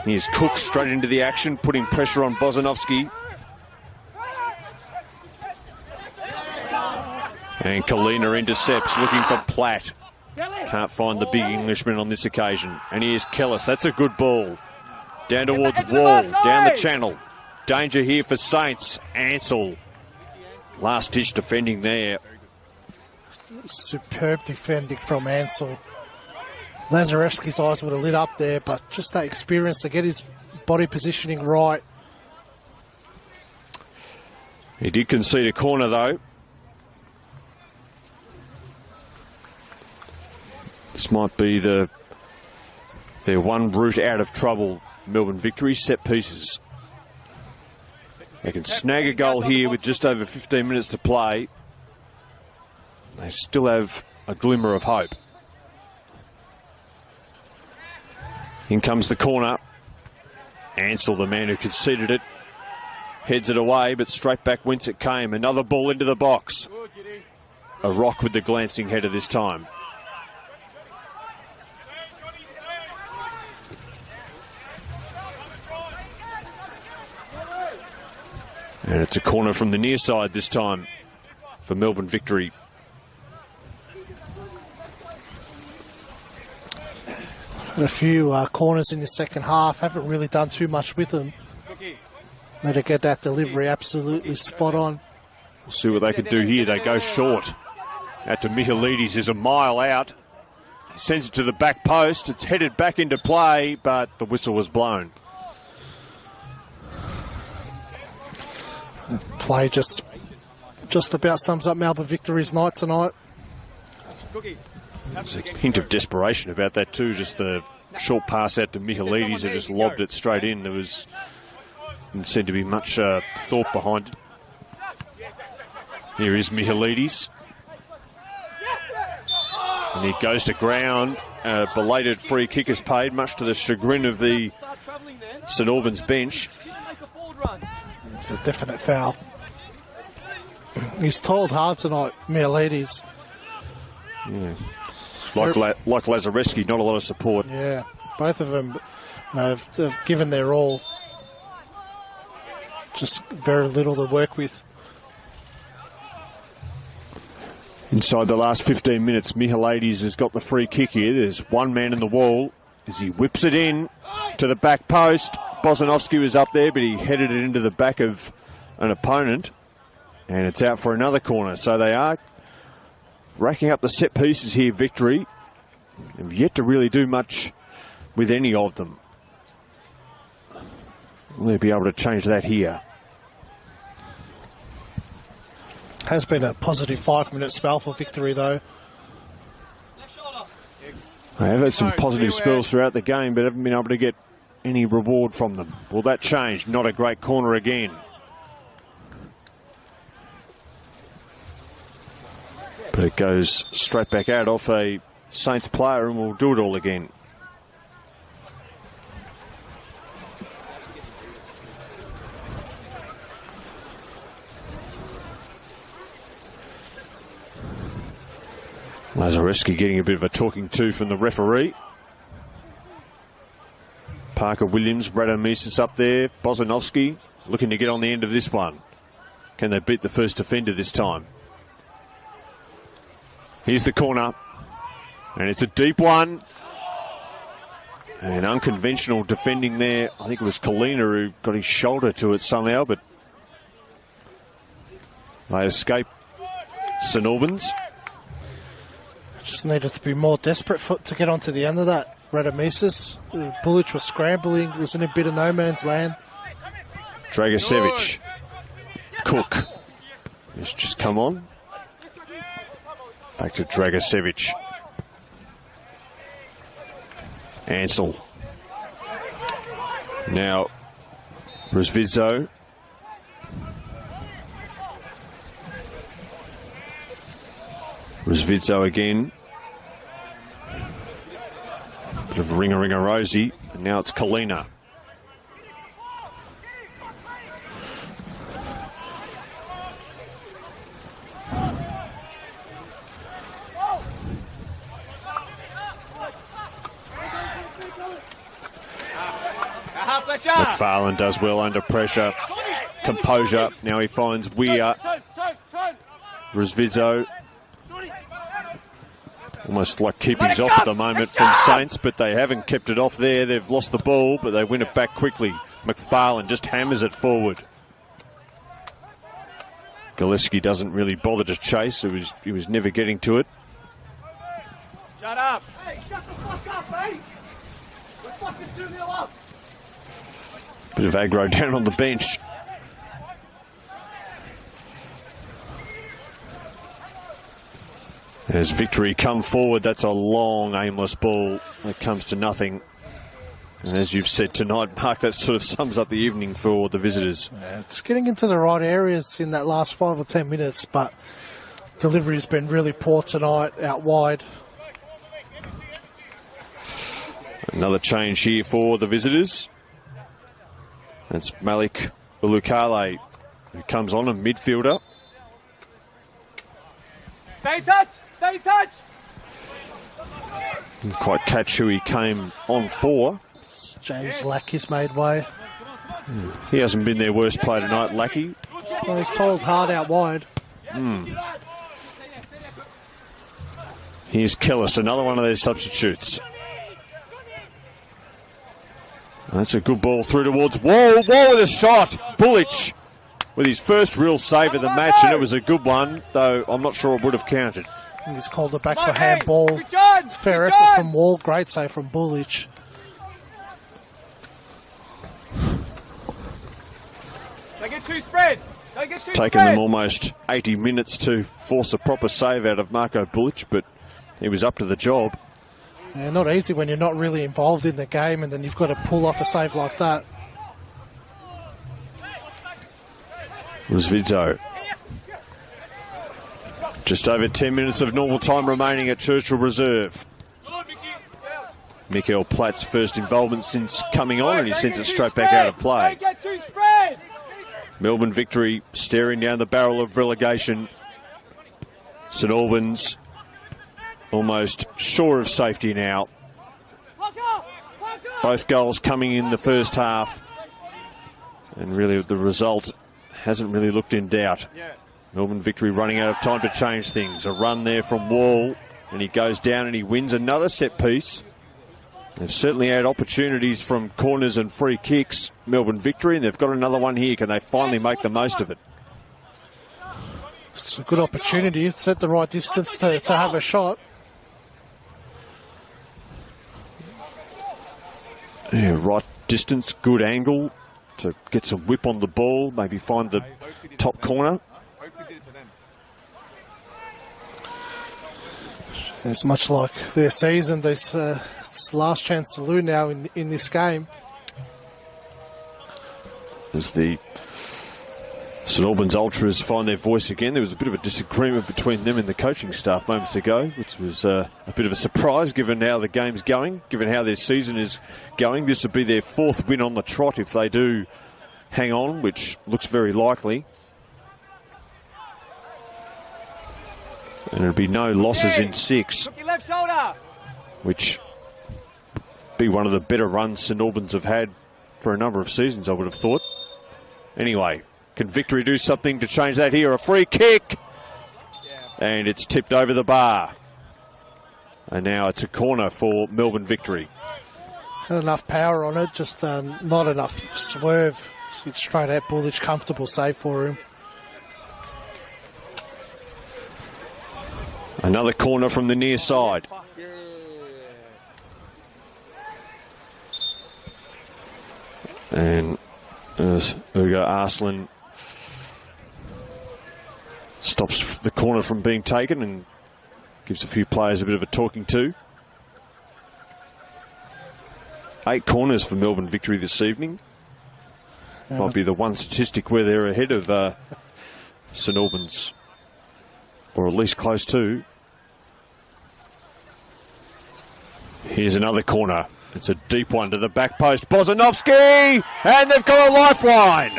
Here's Cook straight into the action, putting pressure on Bozanovsky. And Kalina intercepts, looking for Platt. Can't find the big Englishman on this occasion. And here's Kellis. That's a good ball. Down towards Wall, down the channel. Danger here for Saints. Ansell. Last-ditch defending there. Superb defending from Ansell. Lazarevsky's eyes would have lit up there, but just that experience to get his body positioning right. He did concede a corner, though. This might be their one route out of trouble. Melbourne Victory, set pieces. They can snag a goal here with just over 15 minutes to play. They still have a glimmer of hope. In comes the corner. Ansell, the man who conceded it, Heads it away, but straight back whence it came. Another ball into the box. A rock with the glancing header this time. And it's a corner from the near side this time for Melbourne Victory. A few corners in the second half. Haven't really done too much with them. Need to get that delivery absolutely spot on. We'll see what they can do here. They go short. Out to Michaelides, who's a mile out. He sends it to the back post. It's headed back into play, but the whistle was blown. Play just about sums up Melbourne Victory's night tonight. There's a hint of desperation about that too. Just the short pass out to Michaelides, who just lobbed it straight in. There didn't seem to be much thought behind it. Here is Michaelides. And he goes to ground. Belated free kick is paid, much to the chagrin of the St Albans bench. It's a definite foul. He's toiled hard tonight, Michaelides. Yeah. Like Lazareski, not a lot of support. Yeah, both of them have given their all. Just very little to work with. Inside the last 15 minutes, Michaelides has got the free kick here. There's one man in the wall as he whips it in to the back post. Bozanovsky was up there, but he headed it into the back of an opponent. And it's out for another corner. So they are racking up the set pieces here, Victory. They've yet to really do much with any of them. Will they be able to change that here? Has been a positive 5-minute spell for Victory, though. They have had some positive spells throughout the game, but haven't been able to get any reward from them. Will that change? Not a great corner again. But it goes straight back out off a Saints player and will do it all again. Lazareski getting a bit of a talking to from the referee. Parker Williams, Radomisis up there. Bozanovsky looking to get on the end of this one. Can they beat the first defender this time? Here's the corner. And it's a deep one. And unconventional defending there. I think it was Kalina who got his shoulder to it somehow, but they escape St Albans. Just needed to be more desperate to get onto the end of that. Radomisis. Bullich was scrambling, was in a bit of no man's land. Dragicevic. Cook. It's just come on. Back to Dragicevic. Ansel. Now, Razvidzo. Razvidzo again. Bit of ring-a-ring-a-rosy. And now it's Kalina. McFarlane does well under pressure. Composure. Now he finds Weir. Razvidzo. Almost like keeping's off at the moment from Saints, but they haven't kept it off there. They've lost the ball, but they win it back quickly. McFarlane just hammers it forward. Gillespie doesn't really bother to chase. He was never getting to it. Shut up! Hey, shut the fuck up, mate! We're fucking 2-0 up! Bit of aggro down on the bench. As Victory come forward, that's a long, aimless ball that comes to nothing. And as you've said tonight, Mark, that sort of sums up the evening for the visitors. Yeah, it's getting into the right areas in that last 5 or 10 minutes, but delivery has been really poor tonight, out wide. Another change here for the visitors. It's Malik Ulukale, who comes on, a midfielder. Stay in touch! Stay in touch! Didn't quite catch who he came on for. James Lackey's made way. He hasn't been their worst player tonight, Lackey. Well, he's told hard out wide. Here's Kellis, another one of their substitutes. That's a good ball through towards Wall. Wall with a shot. Bullich with his first real save of the match, and it was a good one, though I'm not sure it would have counted. And he's called it back for handball. Fair effort from Wall. Great save from Bullich. Don't get too spread. Don't get too Taken spread. them almost 80 minutes to force a proper save out of Marco Bullich, but he was up to the job. Yeah, not easy when you're not really involved in the game and then you've got to pull off a save like that. It was Vizzo. Just over 10 minutes of normal time remaining at Churchill Reserve. Mikael Platt's first involvement since coming on, and he sends it straight back out of play. Don't get too spread. Melbourne Victory staring down the barrel of relegation. St Albans almost sure of safety now. Both goals coming in the first half, and really the result hasn't really looked in doubt. Melbourne Victory running out of time to change things. A run there from Wall, and he goes down and he wins another set piece. They've certainly had opportunities from corners and free kicks, Melbourne Victory, and they've got another one here. Can they finally make the most of it? It's a good opportunity. It's at the right distance to have a shot. Yeah, right distance, good angle to get some whip on the ball, maybe find the top corner. It's much like their season. This last chance to lose now in this game. As the St Albans Ultras find their voice again, there was a bit of a disagreement between them and the coaching staff moments ago, which was a bit of a surprise given how the game's going, given how their season is going. This would be their fourth win on the trot if they do hang on, which looks very likely. And it'll be no losses in 6, Your left shoulder. which be one of the better runs St Albans have had for a number of seasons, I would have thought. Anyway, can Victory do something to change that here? A free kick! And it's tipped over the bar. And now it's a corner for Melbourne Victory. Had enough power on it, just not enough swerve. It's straight at Bullich, comfortable save for him. Another corner from the near side. And as Ugo Arslan stops the corner from being taken and gives a few players a bit of a talking to. 8 corners for Melbourne Victory this evening. Might be the one statistic where they're ahead of St Albans, or at least close to. Here's another corner. It's a deep one to the back post. Bozanovsky! And they've got a lifeline!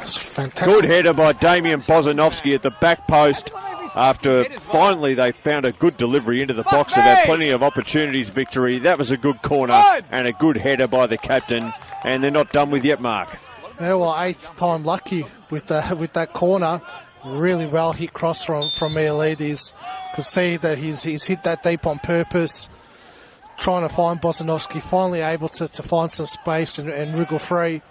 It's fantastic. Good header by Damian Bozanovsky at the back post. After finally they found a good delivery into the box. They've had plenty of opportunities, Victory. That was a good corner and a good header by the captain. And they're not done with yet, Mark. Yeah, well, 8th time lucky with that corner. Really well hit cross from Mielides. Could see that he's hit that deep on purpose. Trying to find Bozanovsky. Finally able to find some space and wriggle free.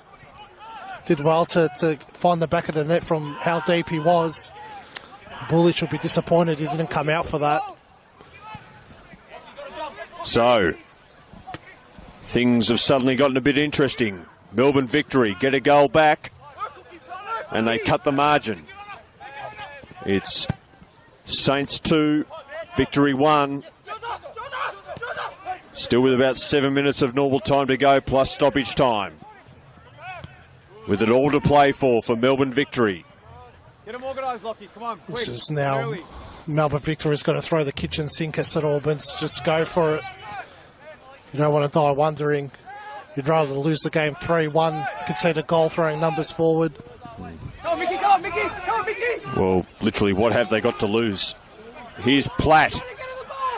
Did well to find the back of the net from how deep he was. Bullich will be disappointed he didn't come out for that. So, things have suddenly gotten a bit interesting. Melbourne Victory get a goal back and they cut the margin. It's Saints 2, Victory 1. Still with about 7 minutes of normal time to go plus stoppage time. With it all to play for Melbourne Victory. Get them organised, Lockie. Come on, quick. This is now Melbourne Victory is going to throw the kitchen sink at St Albans. Just go for it. You don't want to die wondering. You'd rather lose the game 3-1, concede a goal, throwing numbers forward. Go, Mickey, go, Mickey, go, Mickey. Well, literally, what have they got to lose? Here's Platt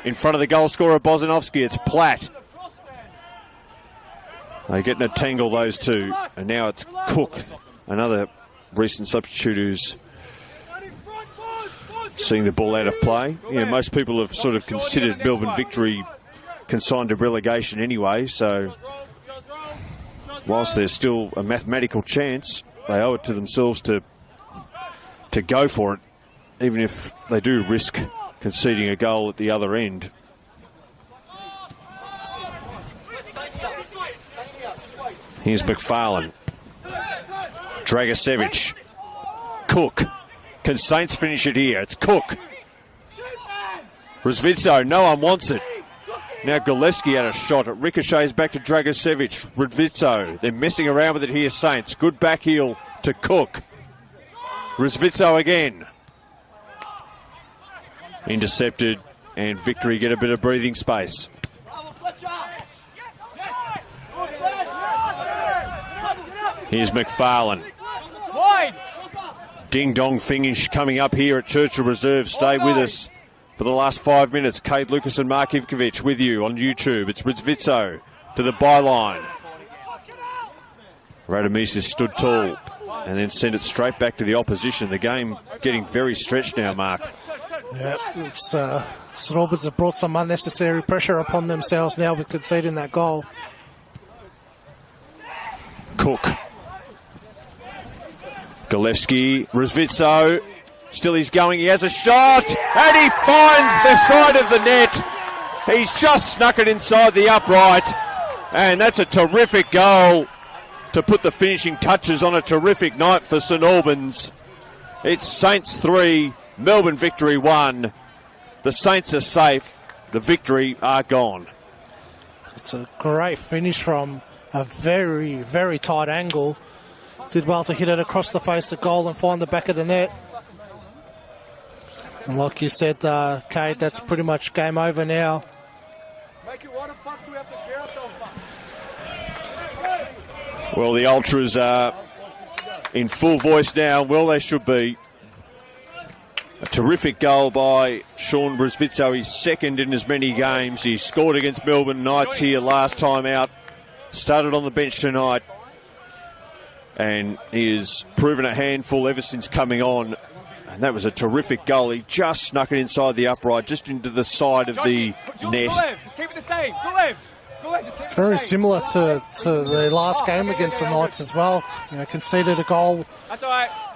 in front of the goal scorer, Bozanovsky. It's Platt. They get in a tangle, those two. And now it's Cook, another recent substitute who's seeing the ball out of play. Yeah, most people have sort of considered Melbourne Victory consigned to relegation anyway, so whilst there's still a mathematical chance, they owe it to themselves to go for it, even if they do risk conceding a goal at the other end. Here's McFarlane. Dragicevic. Cook. Can Saints finish it here? It's Cook. Rizvico, no one wants it. Now Gillespie had a shot. It ricochets back to Dragicevic. Rizvico. They're messing around with it here, Saints. Good back heel to Cook. Rizvico again. Intercepted, and Victory get a bit of breathing space. Here's McFarlane. Ding-dong finish coming up here at Churchill Reserve. Stay with us for the last 5 minutes. Kate Lucas and Mark Ivkovic with you on YouTube. It's Rizvico to the byline. Radamisa stood tall and then sent it straight back to the opposition. The game getting very stretched now, Mark. Yeah, it's St Albans have brought some unnecessary pressure upon themselves now with conceding that goal. Cook. Gillespie, Rizvico, still he's going, he has a shot, and he finds the side of the net. He's just snuck it inside the upright, and that's a terrific goal to put the finishing touches on a terrific night for St Albans. It's Saints 3, Melbourne Victory 1. The Saints are safe, the Victory are gone. It's a great finish from a very, very tight angle. Did well to hit it across the face of goal and find the back of the net. And like you said, Kate, that's pretty much game over now. Well, the Ultras are in full voice now. Well, they should be. A terrific goal by Sean Rizvico. He's second in as many games. He scored against Melbourne Knights here last time out. Started on the bench tonight. And he has proven a handful ever since coming on. And that was a terrific goal. He just snuck it inside the upright, just into the side of the net. Just keep it the same. Go left. Very similar to the last game against the Knights as well. You know, conceded a goal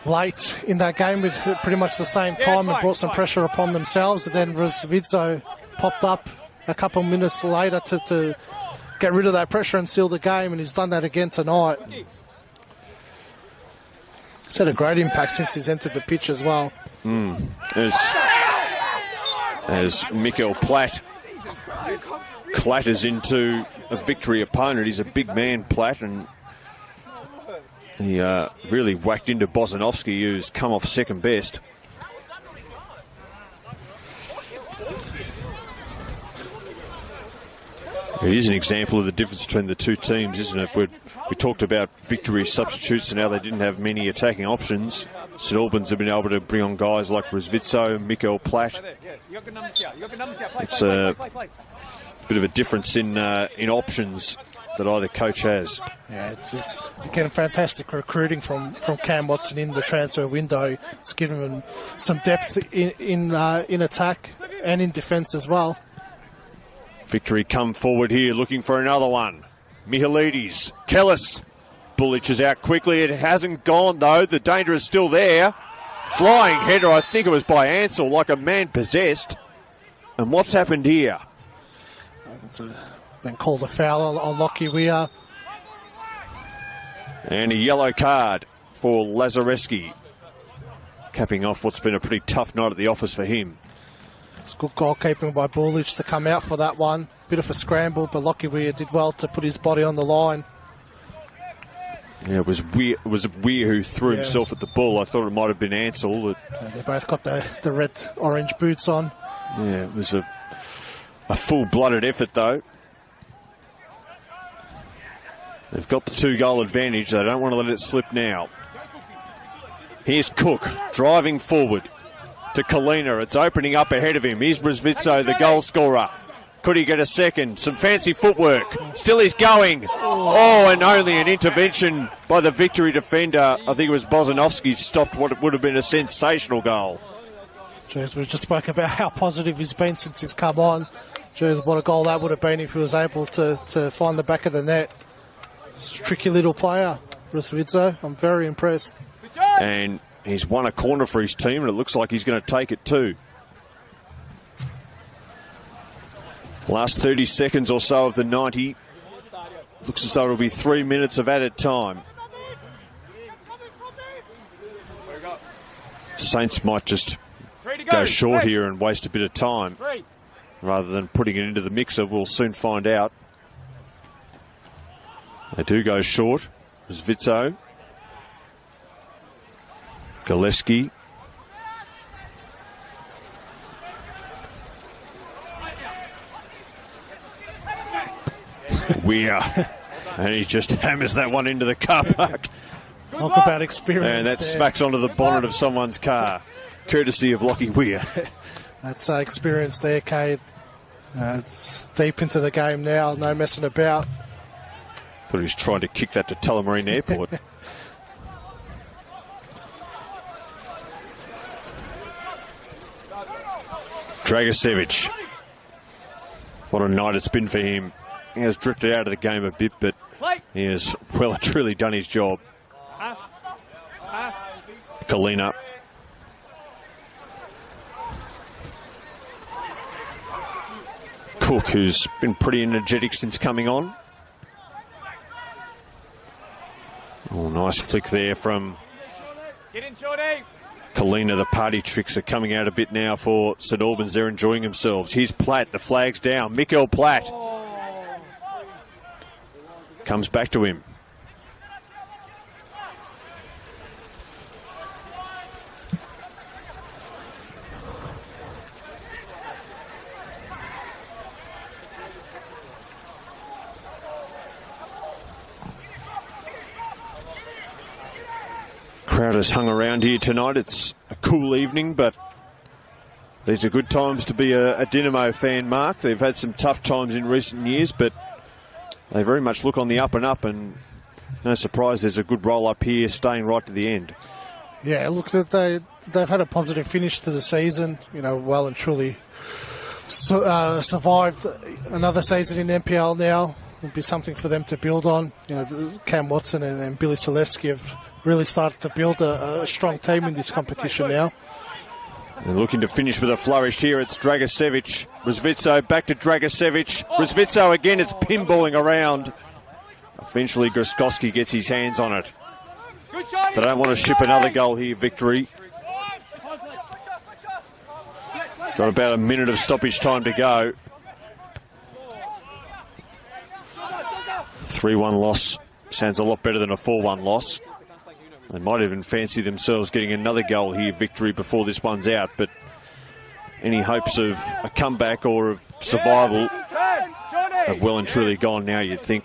late in that game with pretty much the same time and brought some pressure upon themselves. And then Rizvico popped up a couple of minutes later to get rid of that pressure and seal the game, and he's done that again tonight. He's had a great impact since he's entered the pitch as well. As Mikael Platt clatters into a Victory opponent. He's a big man, Platt, and he really whacked into Bozanovsky, who's come off second best. It is an example of the difference between the two teams, isn't it? We talked about Victory substitutes and how they didn't have many attacking options. St Albans have been able to bring on guys like Rizvico, Mikael Platt. It's a bit of a difference in options that either coach has. Yeah, it's just, again, fantastic recruiting from Cam Watson in the transfer window. It's given him some depth in attack and in defence as well. Victory come forward here looking for another one. Mihalides, Kellis. Bullich is out quickly. It hasn't gone though. The danger is still there. Flying header, I think it was by Ansell, like a man possessed. And what's happened here? It's been called a foul on Lockie Weir. And a yellow card for Lazareski. Capping off what's been a pretty tough night at the office for him. It's good goalkeeping by Bullich to come out for that one. Bit of a scramble, but Lockie Weir did well to put his body on the line. Yeah, it was Weir who threw himself at the ball. I thought it might have been Ansell. They both got the red-orange boots on. Yeah, it was a full-blooded effort, though. They've got the 2-goal advantage. They don't want to let it slip now. Here's Cook driving forward to Kalina. It's opening up ahead of him. Here's Brisvitzo, the goal scorer. Could he get a second? Some fancy footwork. Still he's going. Oh, and only an intervention by the Victory defender. I think it was Bozanovsky stopped what would have been a sensational goal. Jeez, we just spoke about how positive he's been since he's come on. Jeez, what a goal that would have been if he was able to find the back of the net. It's a tricky little player, Brisvitzo. I'm very impressed. And he's won a corner for his team, and it looks like he's going to take it too. Last 30 seconds or so of the 90. Looks as though it'll be 3 minutes of added time. Saints might just go short here and waste a bit of time rather than putting it into the mixer. We'll soon find out. They do go short. Zvitzo. Galevsky. Weir. And he just hammers that one into the car park. Talk about experience. And that smacks onto the bonnet of someone's car, courtesy of Lockie Weir. That's experience there, Cade. It's deep into the game now, no messing about. Thought he was trying to kick that to Tullamarine Airport. Dragicevic. What a night it's been for him. He has drifted out of the game a bit, but he has well and truly done his job. Kalina. Cook, who's been pretty energetic since coming on. Oh, nice flick there from Kalina. The party tricks are coming out a bit now for St Albans. They're enjoying themselves. Here's Platt. The flag's down. Mikael Platt comes back to him. Crowd has hung around here tonight. It's a cool evening, but these are good times to be a Dynamo fan, Mark. They've had some tough times in recent years, but they very much look on the up and up, and no surprise there's a good roll up here, staying right to the end. Yeah, look, they've had a positive finish to the season, you know, well and truly survived another season in NPL now. It'll be something for them to build on. You know, Cam Watson and Billy Selewski have really started to build a strong team in this competition now. They're looking to finish with a flourish here. It's Dragicevic. Brisvitzo back to Dragicevic. Brisvitzo again, it's pinballing around. Eventually Groskowski gets his hands on it. They don't want to ship another goal here, Victory. Got about a minute of stoppage time to go. 3-1 loss sounds a lot better than a 4-1 loss. They might even fancy themselves getting another goal here, Victory, before this one's out. But any hopes of a comeback or of survival have well and truly gone now, you'd think.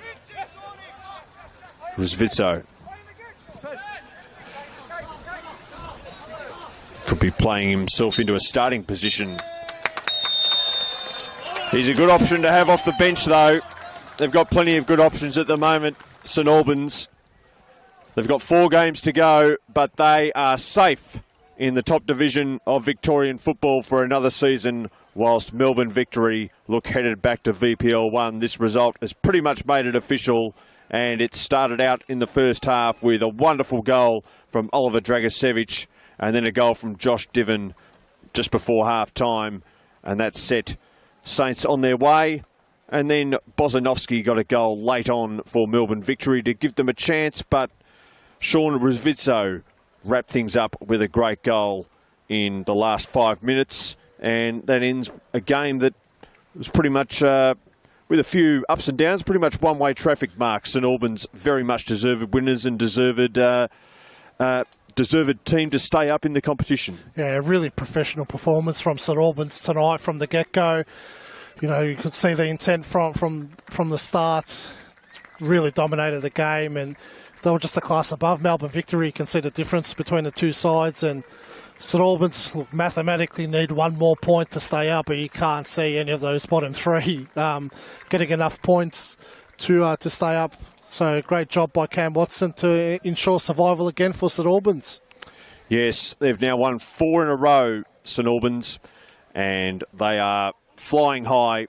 Brisvitzo could be playing himself into a starting position. He's a good option to have off the bench, though. They've got plenty of good options at the moment, St Albans. They've got 4 games to go, but they are safe in the top division of Victorian football for another season, whilst Melbourne Victory look headed back to VPL 1. This result has pretty much made it official, and it started out in the first half with a wonderful goal from Oliver Dragicevic and then a goal from Josh Diven just before half-time, and that set Saints on their way. And then Bozanovsky got a goal late on for Melbourne Victory to give them a chance, but Sean Brisvitzo wrapped things up with a great goal in the last 5 minutes, and that ends a game that was pretty much, with a few ups and downs, pretty much one-way traffic, Mark. St Albans very much deserved winners and deserved team to stay up in the competition. Yeah, a really professional performance from St Albans tonight from the get-go. You know, you could see the intent from the start. really dominated the game, and they were just a class above. Melbourne Victory, you can see the difference between the two sides, and St Albans mathematically need one more point to stay up, but you can't see any of those bottom three getting enough points to stay up. So great job by Cam Watson to ensure survival again for St Albans. Yes, they've now won 4 in a row, St Albans, and they are flying high